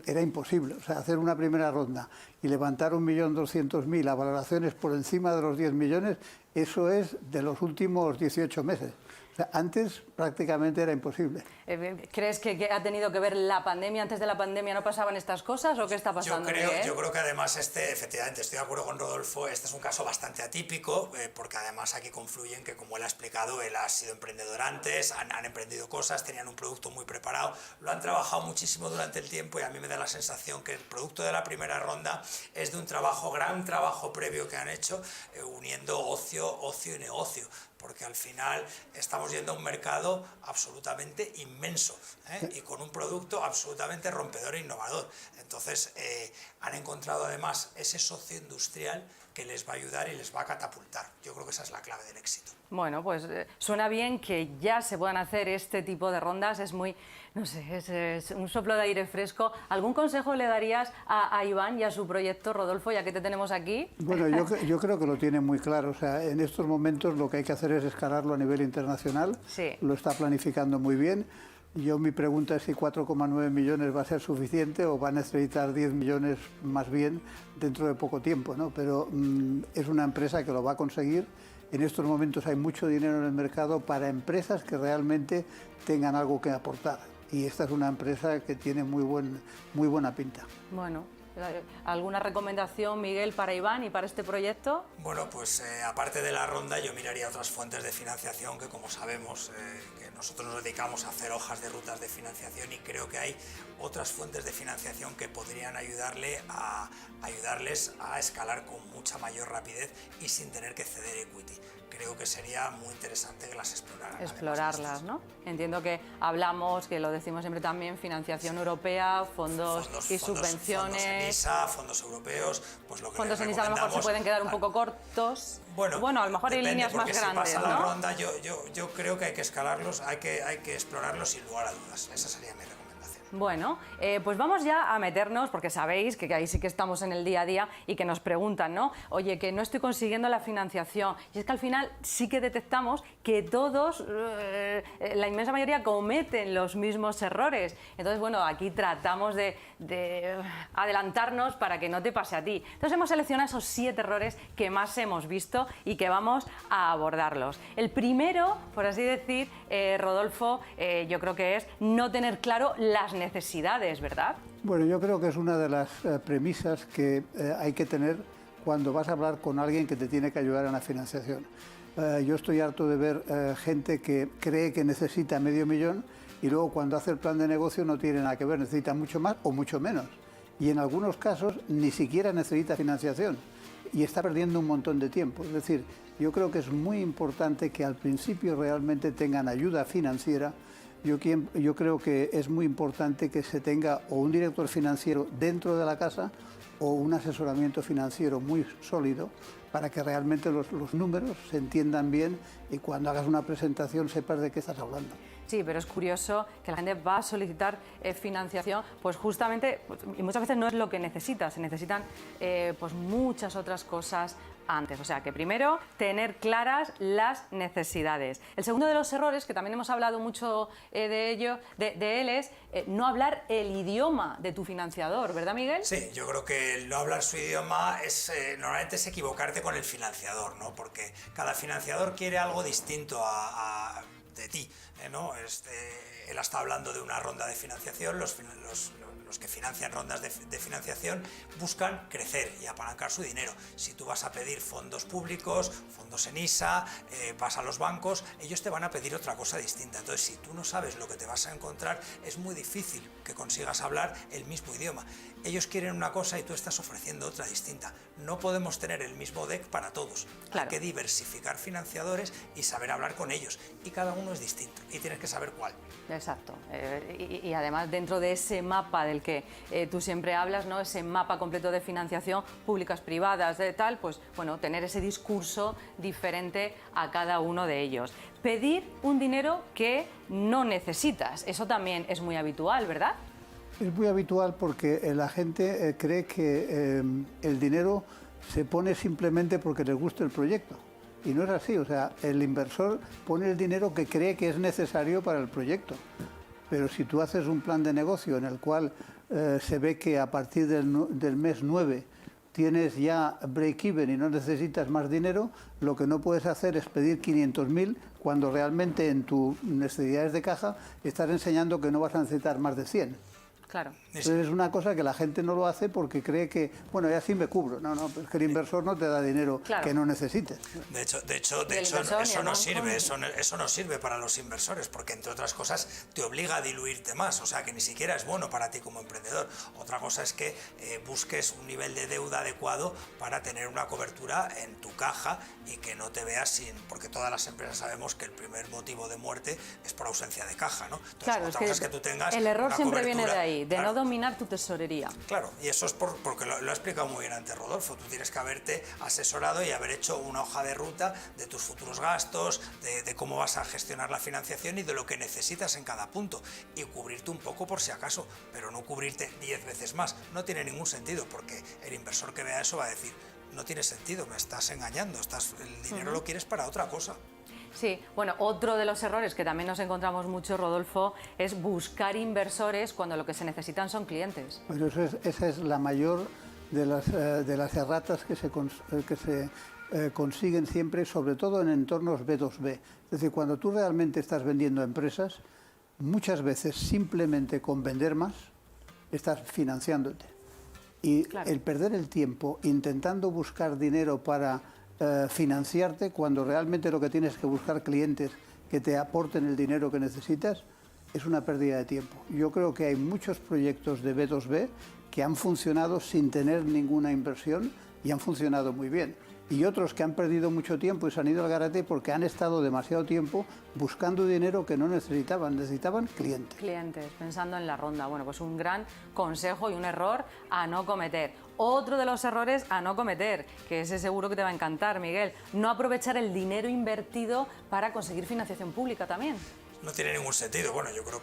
era imposible. O sea, hacer una primera ronda y levantar 1.200.000 a valoraciones por encima de los 10 millones, eso es de los últimos 18 meses. O sea, antes prácticamente era imposible. ¿Crees que ha tenido que ver la pandemia? ¿Antes de la pandemia no pasaban estas cosas o qué está pasando? Yo creo que además efectivamente, estoy de acuerdo con Rodolfo, este es un caso bastante atípico, porque además aquí confluyen que, como él ha explicado, él ha sido emprendedor antes, han emprendido cosas, tenían un producto muy preparado, lo han trabajado muchísimo durante el tiempo y a mí me da la sensación que el producto de la primera ronda es de un gran trabajo previo que han hecho, uniendo ocio y negocio, porque al final estamos yendo a un mercado absolutamente inmenso, y con un producto absolutamente rompedor e innovador. Entonces han encontrado además ese socio industrial que les va a ayudar y les va a catapultar. Yo creo que esa es la clave del éxito. Bueno, pues suena bien que ya se puedan hacer este tipo de rondas, es muy, no sé, es un soplo de aire fresco. ¿Algún consejo le darías a Iván y a su proyecto, Rodolfo, ya que te tenemos aquí? Bueno, yo creo que lo tiene muy claro. O sea, en estos momentos lo que hay que hacer es escalarlo a nivel internacional. Sí. Lo está planificando muy bien. Mi pregunta es si 4,9 millones va a ser suficiente o va a necesitar 10 millones más bien dentro de poco tiempo, ¿no? Pero es una empresa que lo va a conseguir. En estos momentos hay mucho dinero en el mercado para empresas que realmente tengan algo que aportar. Y esta es una empresa que tiene muy buena pinta. Bueno, ¿alguna recomendación, Miguel, para Iván y para este proyecto? Bueno, pues aparte de la ronda, yo miraría otras fuentes de financiación que, como sabemos, que nosotros nos dedicamos a hacer hojas de rutas de financiación y creo que hay otras fuentes de financiación que podrían ayudarles a escalar con mucha mayor rapidez y sin tener que ceder equity. Creo que sería muy interesante que las exploraran. Explorarlas, ¿no? Entiendo que hablamos, que lo decimos siempre también, financiación europea, fondos y subvenciones. Fondos ENISA, fondos europeos, pues lo que fondos ENISA a lo mejor se pueden quedar un poco cortos. Bueno, a lo mejor hay líneas más grandes, si pasa ¿no? la ronda, yo creo que hay que escalarlos, hay que explorarlos sin lugar a dudas. Esa sería mi recomendación. Bueno, pues vamos ya a meternos, porque sabéis que ahí sí que estamos en el día a día y que nos preguntan, ¿no? Oye, que no estoy consiguiendo la financiación. Y es que al final sí que detectamos que todos, la inmensa mayoría, cometen los mismos errores. Entonces, bueno, aquí tratamos de adelantarnos para que no te pase a ti. Entonces hemos seleccionado esos 7 errores que más hemos visto y que vamos a abordarlos. El primero, por así decir, Rodolfo, yo creo que es no tener claro las necesidades, ¿verdad? Bueno, yo creo que es una de las premisas que hay que tener cuando vas a hablar con alguien que te tiene que ayudar en la financiación. Yo estoy harto de ver gente que cree que necesita $500.000 y luego cuando hace el plan de negocio no tiene nada que ver, necesita mucho más o mucho menos. Y en algunos casos ni siquiera necesita financiación y está perdiendo un montón de tiempo. Es decir, yo creo que es muy importante que al principio realmente tengan ayuda financiera. Yo creo que es muy importante que se tenga o un director financiero dentro de la casa o un asesoramiento financiero muy sólido para que realmente los números se entiendan bien y cuando hagas una presentación sepas de qué estás hablando. Sí, pero es curioso que la gente va a solicitar financiación, pues justamente, y muchas veces no es lo que necesita, se necesitan pues muchas otras cosas antes. O sea, que primero, tener claras las necesidades. El segundo de los errores, que también hemos hablado mucho de él, es no hablar el idioma de tu financiador, ¿verdad, Miguel? Sí, yo creo que el no hablar su idioma normalmente es equivocarte con el financiador, ¿no? Porque cada financiador quiere algo distinto de ti, ¿no? Él está hablando de una ronda de financiación, los que financian rondas de financiación buscan crecer y apalancar su dinero. Si tú vas a pedir fondos públicos, fondos en ISA, vas a los bancos, ellos te van a pedir otra cosa distinta. Entonces, si tú no sabes lo que te vas a encontrar, es muy difícil que consigas hablar el mismo idioma. Ellos quieren una cosa y tú estás ofreciendo otra distinta. No podemos tener el mismo deck para todos. Claro. Hay que diversificar financiadores y saber hablar con ellos. Y cada uno es distinto y tienes que saber cuál. Exacto. Y además dentro de ese mapa del que tú siempre hablas, ¿no? Ese mapa completo de financiación, públicas, privadas, de tal, pues bueno, tener ese discurso diferente a cada uno de ellos. Pedir un dinero que no necesitas, eso también es muy habitual, ¿verdad? Es muy habitual porque la gente cree que el dinero se pone simplemente porque les gusta el proyecto. Y no es así, o sea, el inversor pone el dinero que cree que es necesario para el proyecto. Pero si tú haces un plan de negocio en el cual se ve que a partir del mes 9 tienes ya break-even y no necesitas más dinero, lo que no puedes hacer es pedir 500.000 cuando realmente en tus necesidades de caja estás enseñando que no vas a necesitar más de 100. Claro. Entonces es una cosa que la gente no lo hace porque cree que, bueno, ya sí me cubro. No, es que el inversor no te da dinero que no necesites. De hecho eso no sirve para los inversores porque, entre otras cosas, te obliga a diluirte más. O sea, que ni siquiera es bueno para ti como emprendedor. Otra cosa es que busques un nivel de deuda adecuado para tener una cobertura en tu caja y que no te veas sin... Porque todas las empresas sabemos que el primer motivo de muerte es por ausencia de caja, ¿no? Entonces, claro, otra cosa es que tú tengas el error una siempre cobertura, viene de ahí, de claro, no dominar tu tesorería. Claro, y eso es porque lo ha explicado muy bien antes Rodolfo. Tú tienes que haberte asesorado y haber hecho una hoja de ruta de tus futuros gastos, de cómo vas a gestionar la financiación y de lo que necesitas en cada punto. Y cubrirte un poco por si acaso, pero no cubrirte 10 veces más. No tiene ningún sentido porque el inversor que vea eso va a decir, no tiene sentido, me estás engañando, el dinero lo quieres para otra cosa. Sí, bueno, otro de los errores que también nos encontramos mucho, Rodolfo, es buscar inversores cuando lo que se necesitan son clientes. Pero esa es la mayor de las erratas que se consiguen siempre, sobre todo en entornos B2B. Es decir, cuando tú realmente estás vendiendo a empresas, muchas veces simplemente con vender más estás financiándote. Y claro, el perder el tiempo intentando buscar dinero para financiarte cuando realmente lo que tienes que buscar clientes que te aporten el dinero que necesitas es una pérdida de tiempo. Yo creo que hay muchos proyectos de B2B que han funcionado sin tener ninguna inversión y han funcionado muy bien. Y otros que han perdido mucho tiempo y se han ido al garete porque han estado demasiado tiempo buscando dinero que no necesitaban clientes. Clientes, pensando en la ronda. Bueno, pues un gran consejo y un error a no cometer. Otro de los errores a no cometer, que ese seguro que te va a encantar, Miguel, no aprovechar el dinero invertido para conseguir financiación pública también. No tiene ningún sentido. Bueno, yo creo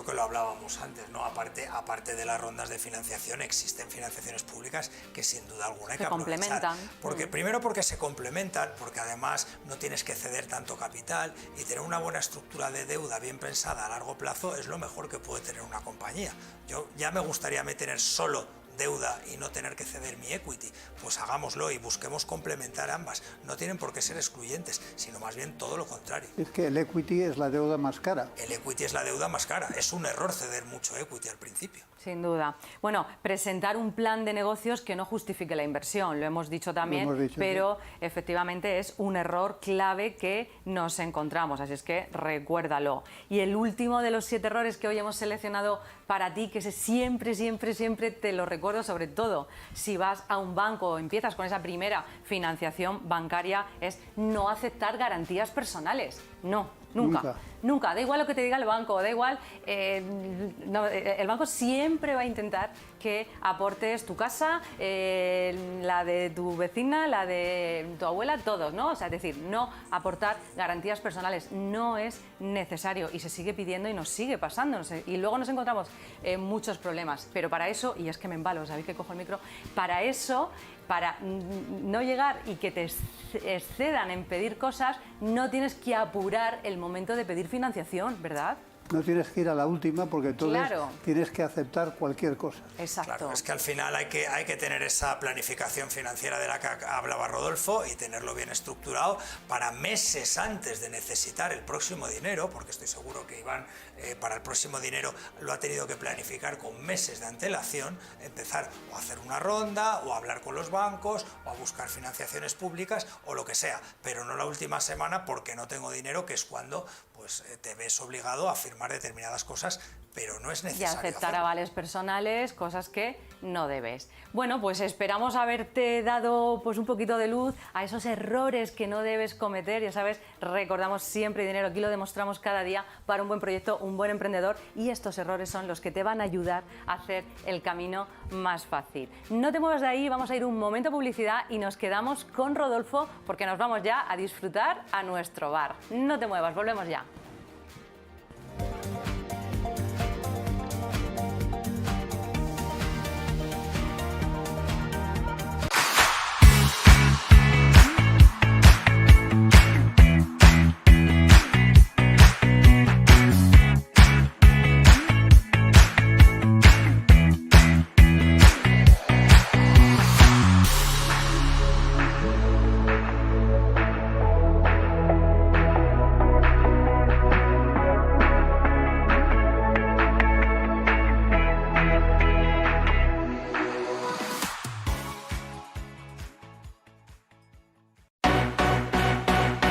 que lo hablábamos antes, ¿no? Aparte de las rondas de financiación, existen financiaciones públicas que sin duda alguna hay que aprovechar. Complementan. Primero porque se complementan, porque además no tienes que ceder tanto capital, y tener una buena estructura de deuda bien pensada a largo plazo es lo mejor que puede tener una compañía. Yo ya me gustaría tener solo deuda y no tener que ceder mi equity, pues hagámoslo y busquemos complementar ambas. No tienen por qué ser excluyentes, sino más bien todo lo contrario. Es que el equity es la deuda más cara. El equity es la deuda más cara. Es un error ceder mucho equity al principio. Sin duda. Bueno, presentar un plan de negocios que no justifique la inversión, lo hemos dicho también, pero efectivamente es un error clave que nos encontramos, así es que recuérdalo. Y el último de los 7 errores que hoy hemos seleccionado para ti, que siempre te lo recuerdo, sobre todo si vas a un banco o empiezas con esa primera financiación bancaria, es no aceptar garantías personales. Nunca. Da igual lo que te diga el banco, da igual. El banco siempre va a intentar que aportes tu casa, la de tu vecina, la de tu abuela, todos, ¿no? O sea, es decir, no aportar garantías personales no es necesario y se sigue pidiendo y nos sigue pasando. Y luego nos encontramos muchos problemas. Pero para eso, y es que me embalo, sabéis que cojo el micro, para eso, para no llegar y que te excedan en pedir cosas, no tienes que apurar el momento de pedir financiación, ¿verdad? No tienes que ir a la última porque entonces tienes que aceptar cualquier cosa. Exacto. Claro, es que al final hay que tener esa planificación financiera de la que hablaba Rodolfo y tenerlo bien estructurado para meses antes de necesitar el próximo dinero, porque estoy seguro que Iván para el próximo dinero lo ha tenido que planificar con meses de antelación, empezar o a hacer una ronda o a hablar con los bancos o a buscar financiaciones públicas o lo que sea, pero no la última semana porque no tengo dinero, que es cuando pues te ves obligado a firmar determinadas cosas, pero no es necesario. Y aceptar avales personales, cosas que no debes. Bueno, pues esperamos haberte dado pues un poquito de luz a esos errores que no debes cometer. Ya sabes, recordamos siempre dinero, aquí lo demostramos cada día para un buen proyecto, un buen emprendedor, y estos errores son los que te van a ayudar a hacer el camino más fácil. No te muevas de ahí, vamos a ir un momento a publicidad y nos quedamos con Rodolfo porque nos vamos ya a disfrutar a nuestro bar. No te muevas, volvemos ya.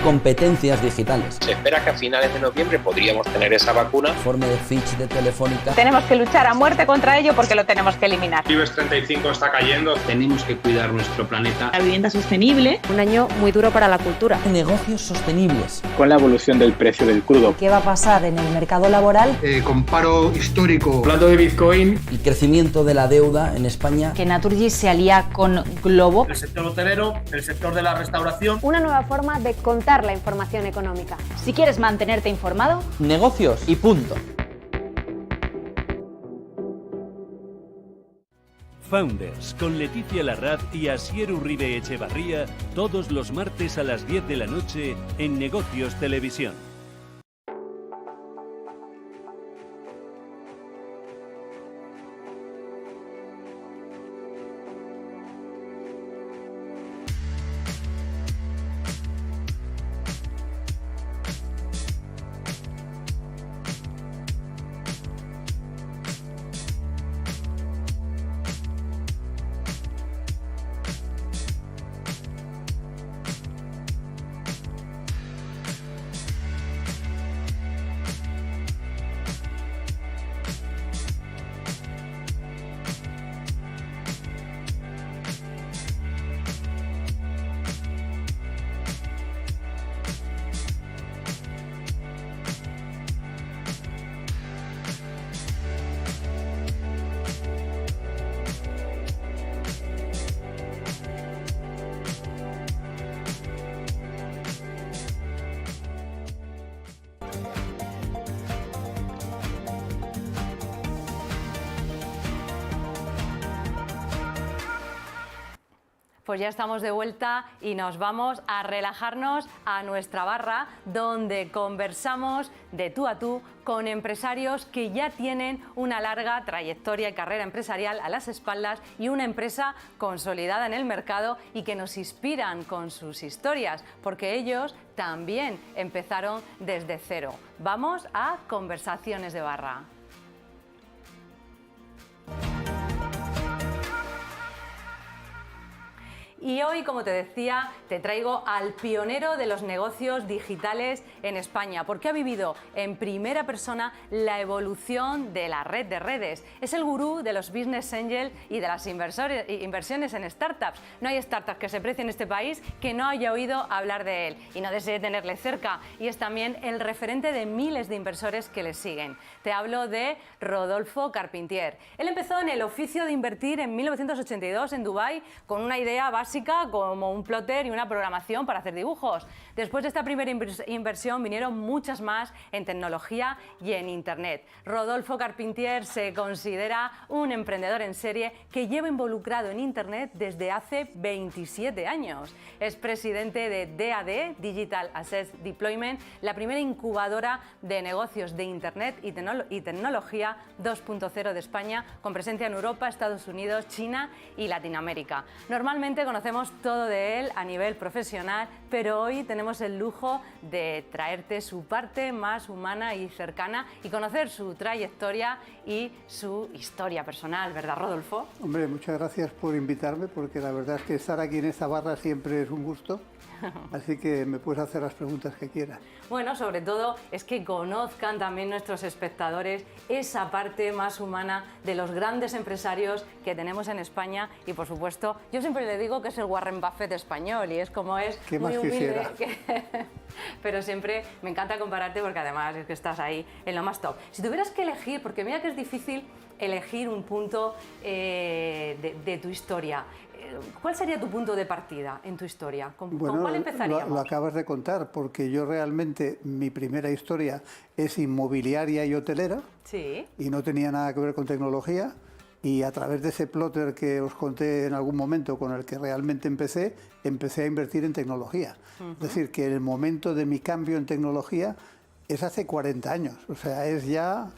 Competencias digitales. Se espera que a finales de noviembre podríamos tener esa vacuna. Informe de Fitch de Telefónica. Tenemos que luchar a muerte contra ello porque lo tenemos que eliminar. IBEX 35 está cayendo. Tenemos que cuidar nuestro planeta. La vivienda sostenible. Un año muy duro para la cultura. Negocios sostenibles. Con la evolución del precio del crudo. ¿Qué va a pasar en el mercado laboral? Con paro histórico. Hablando de Bitcoin. El crecimiento de la deuda en España. Que Naturgy se alía con Globo. El sector hotelero, el sector de la restauración. Una nueva forma de contar la información económica. Si quieres mantenerte informado, negocios y punto. Founders con Leticia Larraz y Asier Uribe Echevarría todos los martes a las 10 de la noche en Negocios Televisión. Pues ya estamos de vuelta y nos vamos a relajarnos a nuestra barra, donde conversamos de tú a tú con empresarios que ya tienen una larga trayectoria y carrera empresarial a las espaldas y una empresa consolidada en el mercado y que nos inspiran con sus historias, porque ellos también empezaron desde cero. Vamos a Conversaciones de Barra. Y hoy, como te decía, te traigo al pionero de los negocios digitales en España, porque ha vivido en primera persona la evolución de la red de redes. Es el gurú de los business angels y de las inversiones en startups. No hay startup que se precie en este país que no haya oído hablar de él y no desee tenerle cerca. Y es también el referente de miles de inversores que le siguen. Te hablo de Rodolfo Carpentier. Él empezó en el oficio de invertir en 1982 en Dubái con una idea básica como un plotter y una programación para hacer dibujos. Después de esta primera inversión vinieron muchas más en tecnología y en Internet. Rodolfo Carpentier se considera un emprendedor en serie que lleva involucrado en Internet desde hace 27 años. Es presidente de DAD, Digital Asset Deployment, la primera incubadora de negocios de Internet y tecnología 2.0 de España, con presencia en Europa, Estados Unidos, China y Latinoamérica. Normalmente conocemos todo de él a nivel profesional, pero hoy tenemos el lujo de traerte su parte más humana y cercana y conocer su trayectoria y su historia personal, ¿verdad, Rodolfo? Hombre, muchas gracias por invitarme, porque la verdad es que estar aquí en esta barra siempre es un gusto. Así que me puedes hacer las preguntas que quieras. Bueno, sobre todo es que conozcan también nuestros espectadores esa parte más humana de los grandes empresarios que tenemos en España y, por supuesto, yo siempre le digo que es el Warren Buffett español y es como es ¿Qué muy más humilde. quisiera? Pero siempre me encanta compararte porque además es que estás ahí en lo más top. Si tuvieras que elegir, porque mira que es difícil elegir un punto de tu historia, ¿cuál sería tu punto de partida en tu historia? ¿Con cuál empezaríamos? Lo acabas de contar, porque yo realmente, mi primera historia es inmobiliaria y hotelera. Sí. Y no tenía nada que ver con tecnología. Y a través de ese plotter que os conté en algún momento, con el que realmente empecé a invertir en tecnología. Es decir, que el momento de mi cambio en tecnología es hace 40 años. O sea, es ya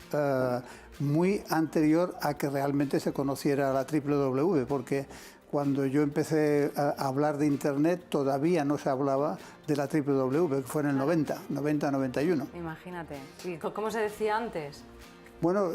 muy anterior a que realmente se conociera la WWW, porque cuando yo empecé a hablar de Internet todavía no se hablaba de la WWW, que fue en el 90-91. Imagínate. ¿Y cómo se decía antes? Bueno,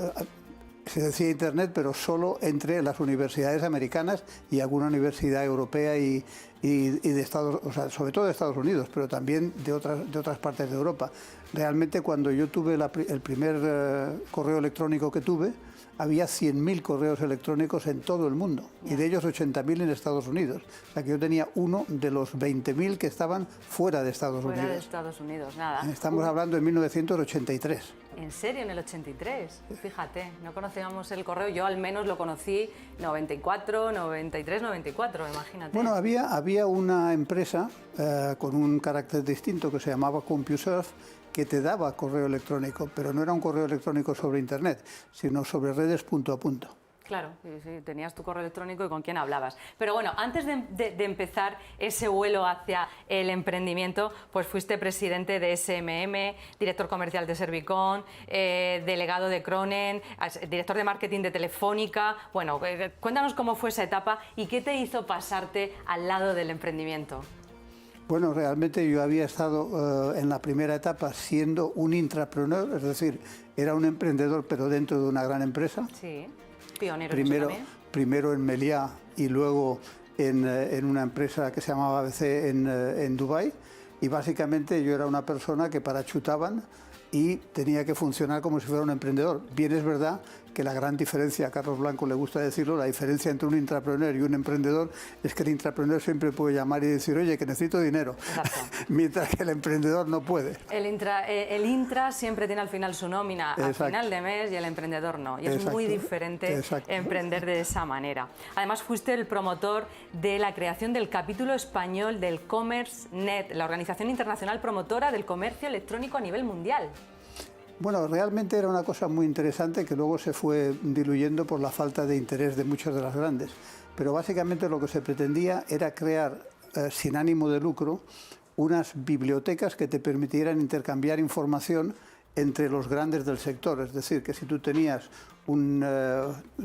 se decía Internet, pero solo entre las universidades americanas y alguna universidad europea y de Estados, o sea, sobre todo de Estados Unidos, pero también de otras partes de Europa. Realmente, cuando yo tuve el primer correo electrónico que tuve, había 100.000 correos electrónicos en todo el mundo, y de ellos 80.000 en Estados Unidos. O sea que yo tenía uno de los 20.000 que estaban fuera de Estados Unidos. Fuera de Estados Unidos, nada. Estamos hablando de 1983. ¿En serio? ¿En el 83? Fíjate, no conocíamos el correo, yo al menos lo conocí 94, 93, 94, imagínate. Bueno, había una empresa con un carácter distinto que se llamaba CompuServe, que te daba correo electrónico, pero no era un correo electrónico sobre Internet, sino sobre redes punto a punto. Claro, sí, tenías tu correo electrónico y con quién hablabas. Pero bueno, antes de empezar ese vuelo hacia el emprendimiento, pues fuiste presidente de SMM, director comercial de Servicon, delegado de Cronen, director de marketing de Telefónica. Bueno, cuéntanos cómo fue esa etapa y qué te hizo pasarte al lado del emprendimiento. Bueno, realmente yo había estado en la primera etapa siendo un intrapreneur, es decir, era un emprendedor pero dentro de una gran empresa. Sí, pionero. Primero en Meliá y luego en una empresa que se llamaba ABC en Dubái. Y básicamente yo era una persona que parachutaban y tenía que funcionar como si fuera un emprendedor. Bien es verdad que la gran diferencia, a Carlos Blanco le gusta decirlo, la diferencia entre un intrapreneur y un emprendedor es que el intrapreneur siempre puede llamar y decir, oye, que necesito dinero, mientras que el emprendedor no puede. El intra siempre tiene al final su nómina al final de mes y el emprendedor no. Y es muy diferente emprender de esa manera. Además, fuiste el promotor de la creación del capítulo español del Commerce Net, la organización internacional promotora del comercio electrónico a nivel mundial. Bueno, realmente era una cosa muy interesante que luego se fue diluyendo por la falta de interés de muchas de las grandes. Pero básicamente lo que se pretendía era crear, sin ánimo de lucro, unas bibliotecas que te permitieran intercambiar información entre los grandes del sector. Es decir, que si tú tenías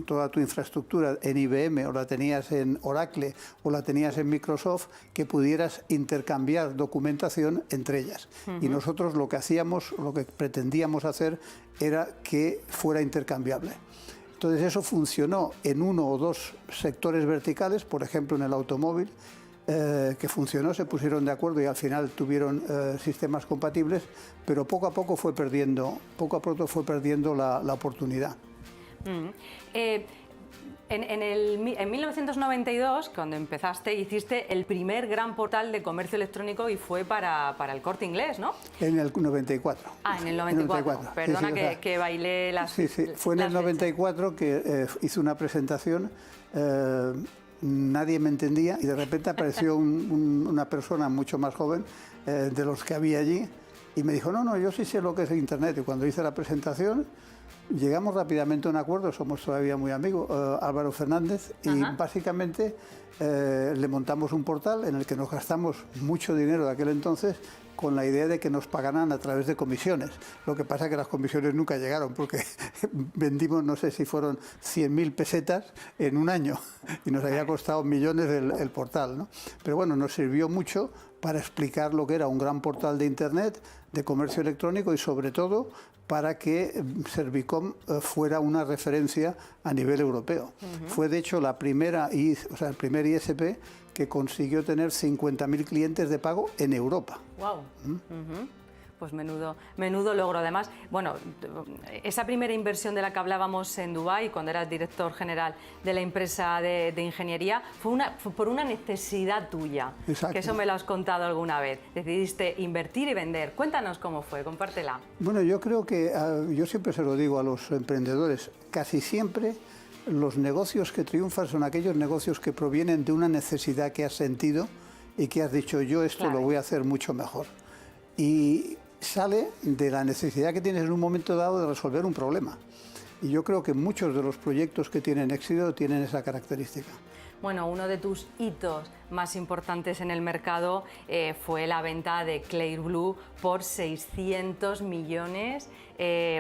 toda tu infraestructura en IBM o la tenías en Oracle o la tenías en Microsoft, que pudieras intercambiar documentación entre ellas. Y nosotros lo que hacíamos, lo que pretendíamos hacer era que fuera intercambiable. Entonces eso funcionó en uno o dos sectores verticales, por ejemplo en el automóvil, que funcionó, se pusieron de acuerdo y al final tuvieron sistemas compatibles, pero poco a poco fue perdiendo la oportunidad. En 1992, cuando empezaste, hiciste el primer gran portal de comercio electrónico y fue para el Corte Inglés, ¿no? En el 94. Ah, en el 94. Perdona, sí, que bailé las... Sí, fue en el 94 que hice una presentación, nadie me entendía y de repente apareció una persona mucho más joven de los que había allí y me dijo, no, yo sí sé lo que es Internet. Y cuando hice la presentación, llegamos rápidamente a un acuerdo, somos todavía muy amigos, Álvaro Fernández, y básicamente le montamos un portal en el que nos gastamos mucho dinero de aquel entonces con la idea de que nos pagaran a través de comisiones. Lo que pasa es que las comisiones nunca llegaron porque vendimos, no sé si fueron 100.000 pesetas en un año y nos había costado millones el portal, ¿no? Pero bueno, nos sirvió mucho para explicar lo que era un gran portal de Internet, de comercio electrónico y sobre todo para que Servicom fuera una referencia a nivel europeo. Fue de hecho el primer ISP que consiguió tener 50.000 clientes de pago en Europa. Wow. Pues menudo logro. Además, bueno, esa primera inversión de la que hablábamos en Dubái, cuando eras director general de la empresa de ingeniería, fue por una necesidad tuya. Exacto. Que eso me lo has contado alguna vez. Decidiste invertir y vender. Cuéntanos cómo fue, compártela. Bueno, yo creo que, yo siempre se lo digo a los emprendedores, casi siempre los negocios que triunfan son aquellos negocios que provienen de una necesidad que has sentido y que has dicho, yo esto lo voy a hacer mucho mejor. Y sale de la necesidad que tienes en un momento dado de resolver un problema. Y yo creo que muchos de los proyectos que tienen éxito tienen esa característica. Bueno, uno de tus hitos más importantes en el mercado fue la venta de Clearblue por 600 millones.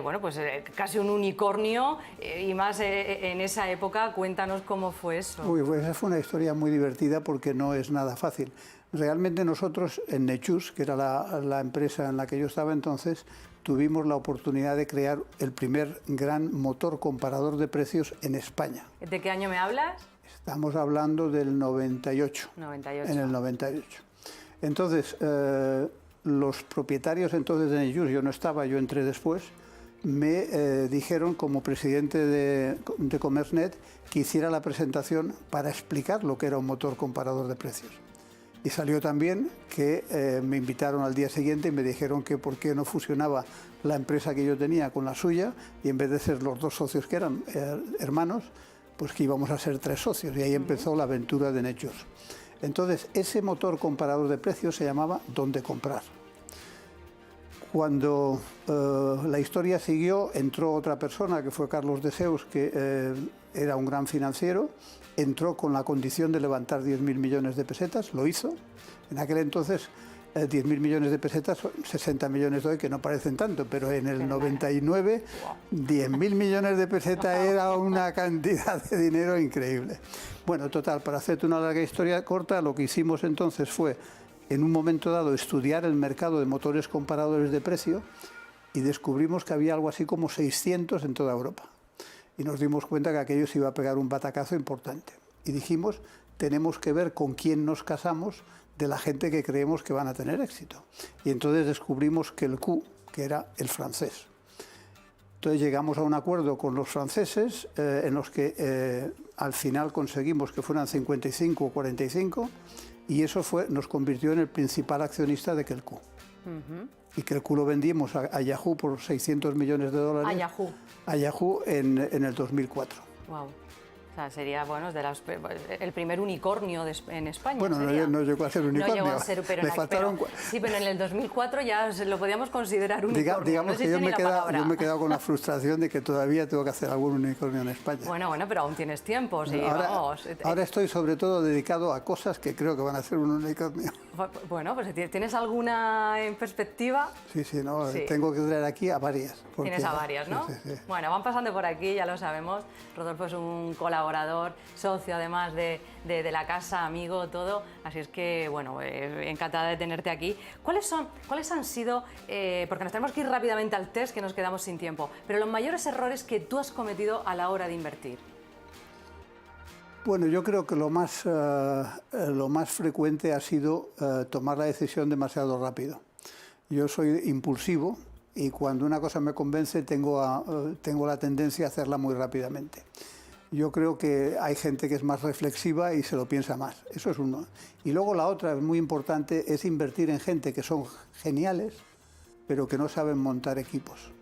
Bueno, pues casi un unicornio y más en esa época. Cuéntanos cómo fue eso. Uy, pues esa fue una historia muy divertida porque no es nada fácil. Realmente nosotros en Nechus, que era la empresa en la que yo estaba entonces, tuvimos la oportunidad de crear el primer gran motor comparador de precios en España. ¿De qué año me hablas? Estamos hablando del 98. En el 98. Entonces, los propietarios entonces de Nechus, yo no estaba, yo entré después, me dijeron como presidente de Comercenet que hiciera la presentación para explicar lo que era un motor comparador de precios. Y salió también que me invitaron al día siguiente y me dijeron que por qué no fusionaba la empresa que yo tenía con la suya y en vez de ser los dos socios que eran hermanos, pues que íbamos a ser 3 socios y ahí empezó la aventura de Nechus. Entonces ese motor comparador de precios se llamaba Dónde comprar. Cuando la historia siguió, entró otra persona que fue Carlos de Seus, que era un gran financiero, entró con la condición de levantar 10.000 millones de pesetas, lo hizo. En aquel entonces 10.000 millones de pesetas son 60 millones de hoy, que no parecen tanto, pero en el 99 10.000 millones de pesetas era una cantidad de dinero increíble. Bueno, total, para hacerte una larga historia corta, lo que hicimos entonces fue, en un momento dado, estudiar el mercado de motores comparadores de precio y descubrimos que había algo así como 600 en toda Europa. Y nos dimos cuenta que aquello se iba a pegar un batacazo importante. Y dijimos, tenemos que ver con quién nos casamos de la gente que creemos que van a tener éxito. Y entonces descubrimos que el Q, que era el francés. Entonces llegamos a un acuerdo con los franceses en los que al final conseguimos que fueran 55 o 45 y eso nos convirtió en el principal accionista de Kelku. Y Kelku lo vendimos a Yahoo por 600 millones de dólares. A Yahoo. A Yahoo en el 2004. Wow. sea, sería, bueno, el primer unicornio en España. Bueno, no llegó a ser unicornio. No llegó a ser, pero, sí, pero en el 2004 ya lo podíamos considerar unicornio. Digamos que yo me he quedado con la frustración de que todavía tengo que hacer algún unicornio en España. Bueno, pero aún tienes tiempo. Sí, ahora estoy sobre todo dedicado a cosas que creo que van a ser un unicornio. Bueno, pues ¿tienes alguna en perspectiva? Sí, tengo que traer aquí a varias. Tienes a varias, ¿no? Sí. Bueno, van pasando por aquí, ya lo sabemos. Rodolfo es un colaborador, socio además de la casa, amigo, todo. Así es que, bueno, encantada de tenerte aquí. ¿Cuáles han sido, porque nos tenemos que ir rápidamente al test, que nos quedamos sin tiempo, pero los mayores errores que tú has cometido a la hora de invertir? Bueno, yo creo que lo más frecuente ha sido tomar la decisión demasiado rápido. Yo soy impulsivo y cuando una cosa me convence tengo la tendencia a hacerla muy rápidamente. Yo creo que hay gente que es más reflexiva y se lo piensa más. Eso es uno. Y luego la otra, muy importante, es invertir en gente que son geniales, pero que no saben montar equipos.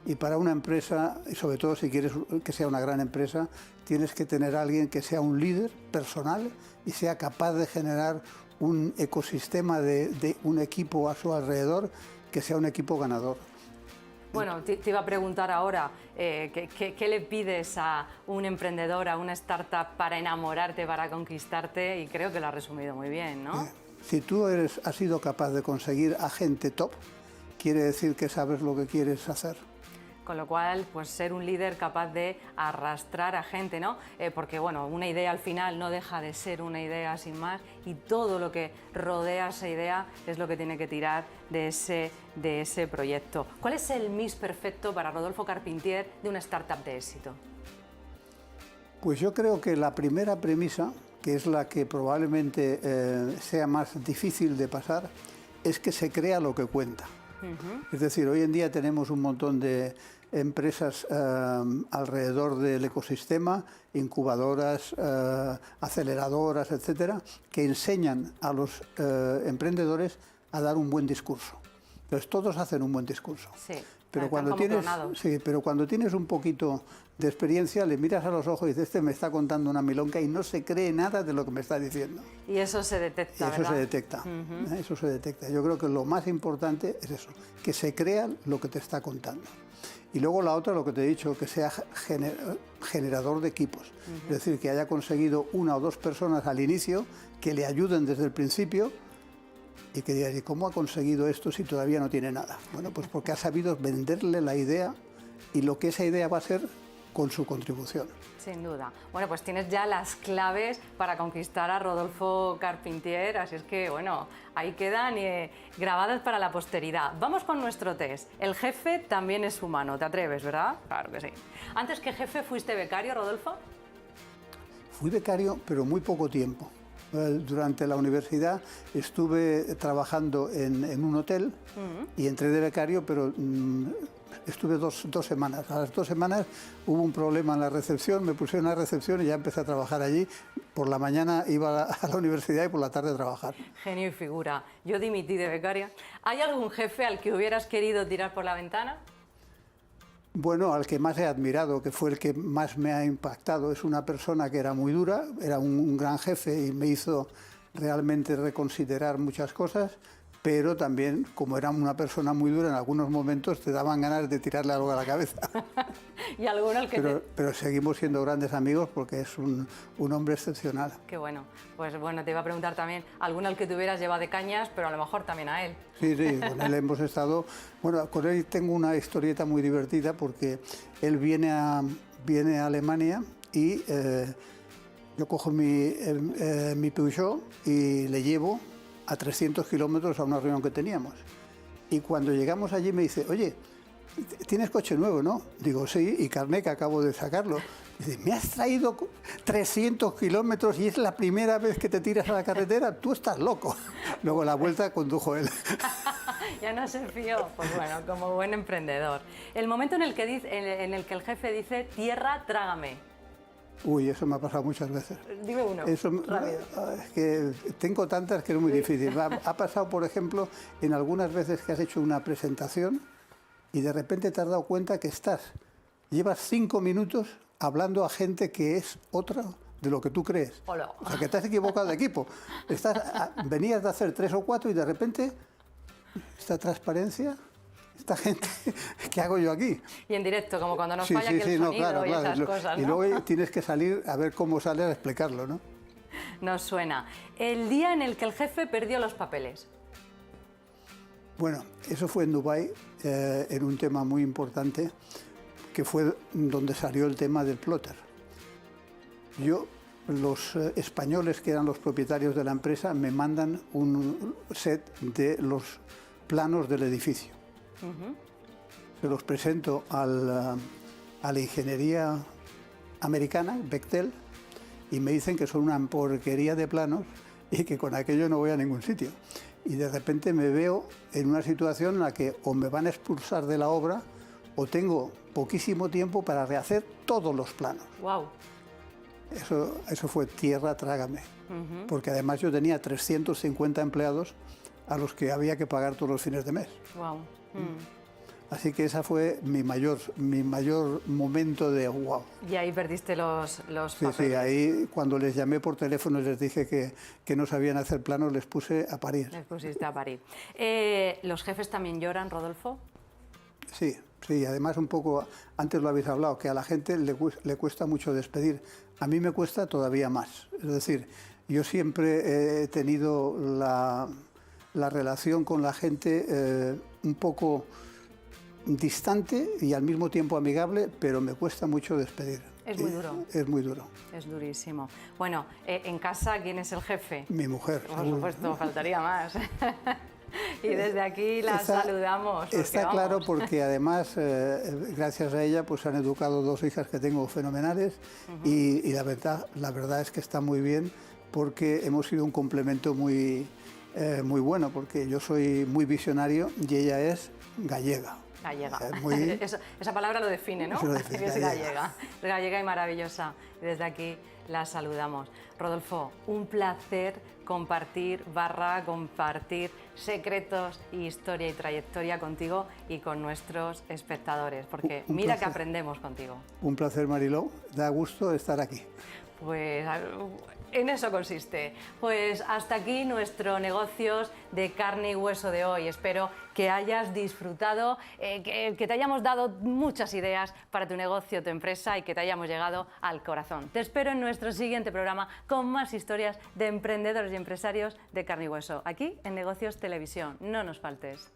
Y para una empresa, y sobre todo si quieres que sea una gran empresa, tienes que tener a alguien que sea un líder personal y sea capaz de generar un ecosistema de un equipo a su alrededor que sea un equipo ganador. Bueno, te iba a preguntar ahora, ¿qué le pides a un emprendedor, a una startup para enamorarte, para conquistarte? Y creo que lo has resumido muy bien, ¿no? Si tú has sido capaz de conseguir a gente top, quiere decir que sabes lo que quieres hacer. Con lo cual, pues ser un líder capaz de arrastrar a gente, ¿no? Porque, bueno, una idea al final no deja de ser una idea sin más y todo lo que rodea esa idea es lo que tiene que tirar de ese proyecto. ¿Cuál es el mix perfecto para Rodolfo Carpentier de una startup de éxito? Pues yo creo que la primera premisa, que es la que probablemente sea más difícil de pasar, es que se crea lo que cuenta. Es decir, hoy en día tenemos un montón de empresas alrededor del ecosistema, incubadoras, aceleradoras, etcétera, que enseñan a los emprendedores a dar un buen discurso. Entonces todos hacen un buen discurso. Sí, pero cuando tienes un poquito de experiencia, le miras a los ojos y dices, este me está contando una milonga y no se cree nada de lo que me está diciendo. Y eso se detecta, ¿verdad? Eso se detecta. Yo creo que lo más importante es eso, que se crea lo que te está contando. Y luego la otra, lo que te he dicho, que sea generador de equipos. Es decir, que haya conseguido una o dos personas al inicio que le ayuden desde el principio y que digan, ¿y cómo ha conseguido esto si todavía no tiene nada? Bueno, pues porque ha sabido venderle la idea y lo que esa idea va a ser con su contribución. Sin duda. Bueno, pues tienes ya las claves para conquistar a Rodolfo Carpentier, así es que, bueno, ahí quedan grabadas para la posteridad. Vamos con nuestro test. El jefe también es humano, ¿te atreves, verdad? Claro que sí. Antes que jefe, ¿fuiste becario, Rodolfo? Fui becario, pero muy poco tiempo. Durante la universidad estuve trabajando en un hotel y entré de becario, pero estuve dos semanas. A las 2 semanas hubo un problema en la recepción, me pusieron a la recepción y ya empecé a trabajar allí. Por la mañana iba a la universidad y por la tarde a trabajar. Genio y figura. Yo dimití de becaria. ¿Hay algún jefe al que hubieras querido tirar por la ventana? Bueno, al que más he admirado, que fue el que más me ha impactado, es una persona que era muy dura, era un gran jefe y me hizo realmente reconsiderar muchas cosas, pero también, como era una persona muy dura, en algunos momentos te daban ganas de tirarle algo a la cabeza. ¿Y alguno al que pero seguimos siendo grandes amigos porque es un hombre excepcional. Qué bueno. Pues bueno, te iba a preguntar también, alguno al que te hubieras llevado de cañas, pero a lo mejor también a él. Sí, con él hemos estado... Bueno, con él tengo una historieta muy divertida porque él viene a Alemania y yo cojo mi Peugeot y le llevo a 300 kilómetros a una reunión que teníamos. Y cuando llegamos allí me dice, oye, ¿tienes coche nuevo, no? Digo, sí, y carné, que acabo de sacarlo. Dice, ¿me has traído 300 kilómetros y es la primera vez que te tiras a la carretera? Tú estás loco. Luego la vuelta condujo él. Ya no se fió. Pues bueno, como buen emprendedor. El momento en el que el jefe dice, tierra, trágame. Uy, eso me ha pasado muchas veces. Dime uno, rápido. Es que tengo tantas que es muy difícil. Ha pasado, por ejemplo, en algunas veces que has hecho una presentación y de repente te has dado cuenta que llevas 5 minutos hablando a gente que es otra de lo que tú crees. Hola. O sea, que te has equivocado de equipo. Venías de hacer 3 o 4 y de repente, esta transparencia, esta gente, ¿qué hago yo aquí? Y en directo, como cuando nos falla que el sonido y esas cosas, ¿no? Y luego tienes que salir a ver cómo sale a explicarlo, ¿no? Nos suena. El día en el que el jefe perdió los papeles. Bueno, eso fue en Dubái, en un tema muy importante, que fue donde salió el tema del plotter. Los españoles, que eran los propietarios de la empresa, me mandan un set de los planos del edificio. Se los presento a la ingeniería americana, Bechtel, y me dicen que son una porquería de planos y que con aquello no voy a ningún sitio. Y de repente me veo en una situación en la que o me van a expulsar de la obra o tengo poquísimo tiempo para rehacer todos los planos. Wow. Eso fue tierra, trágame. Porque además yo tenía 350 empleados a los que había que pagar todos los fines de mes. Wow. Así que ese fue mi mayor momento de wow. Y ahí perdiste los papeles. Sí, ahí cuando les llamé por teléfono y les dije que no sabían hacer planos, les puse a parir. Les pusiste a parir. ¿Los jefes también lloran, Rodolfo? Sí, además un poco, antes lo habéis hablado, que a la gente le cuesta mucho despedir. A mí me cuesta todavía más. Es decir, yo siempre he tenido la relación con la gente un poco distante y al mismo tiempo amigable, pero me cuesta mucho despedir. Es muy duro. Es muy duro. Es durísimo. Bueno, en casa, ¿quién es el jefe? Mi mujer. Por supuesto, faltaría más. Y desde aquí la saludamos. Está claro, porque además, gracias a ella, pues han educado 2 hijas que tengo fenomenales y la verdad es que está muy bien, porque hemos sido un complemento muy bueno, porque yo soy muy visionario y ella es gallega. Gallega. Esa palabra lo define, ¿no? Lo define, es gallega. Es gallega y maravillosa. Y desde aquí la saludamos. Rodolfo, un placer compartir secretos, historia y trayectoria contigo y con nuestros espectadores, porque mira que aprendemos contigo. Un placer, Mariló. Da gusto estar aquí. Pues en eso consiste. Pues hasta aquí nuestro Negocios de Carne y Hueso de hoy. Espero que hayas disfrutado, que te hayamos dado muchas ideas para tu negocio, tu empresa y que te hayamos llegado al corazón. Te espero en nuestro siguiente programa con más historias de emprendedores y empresarios de carne y hueso, aquí en Negocios Televisión. No nos faltes.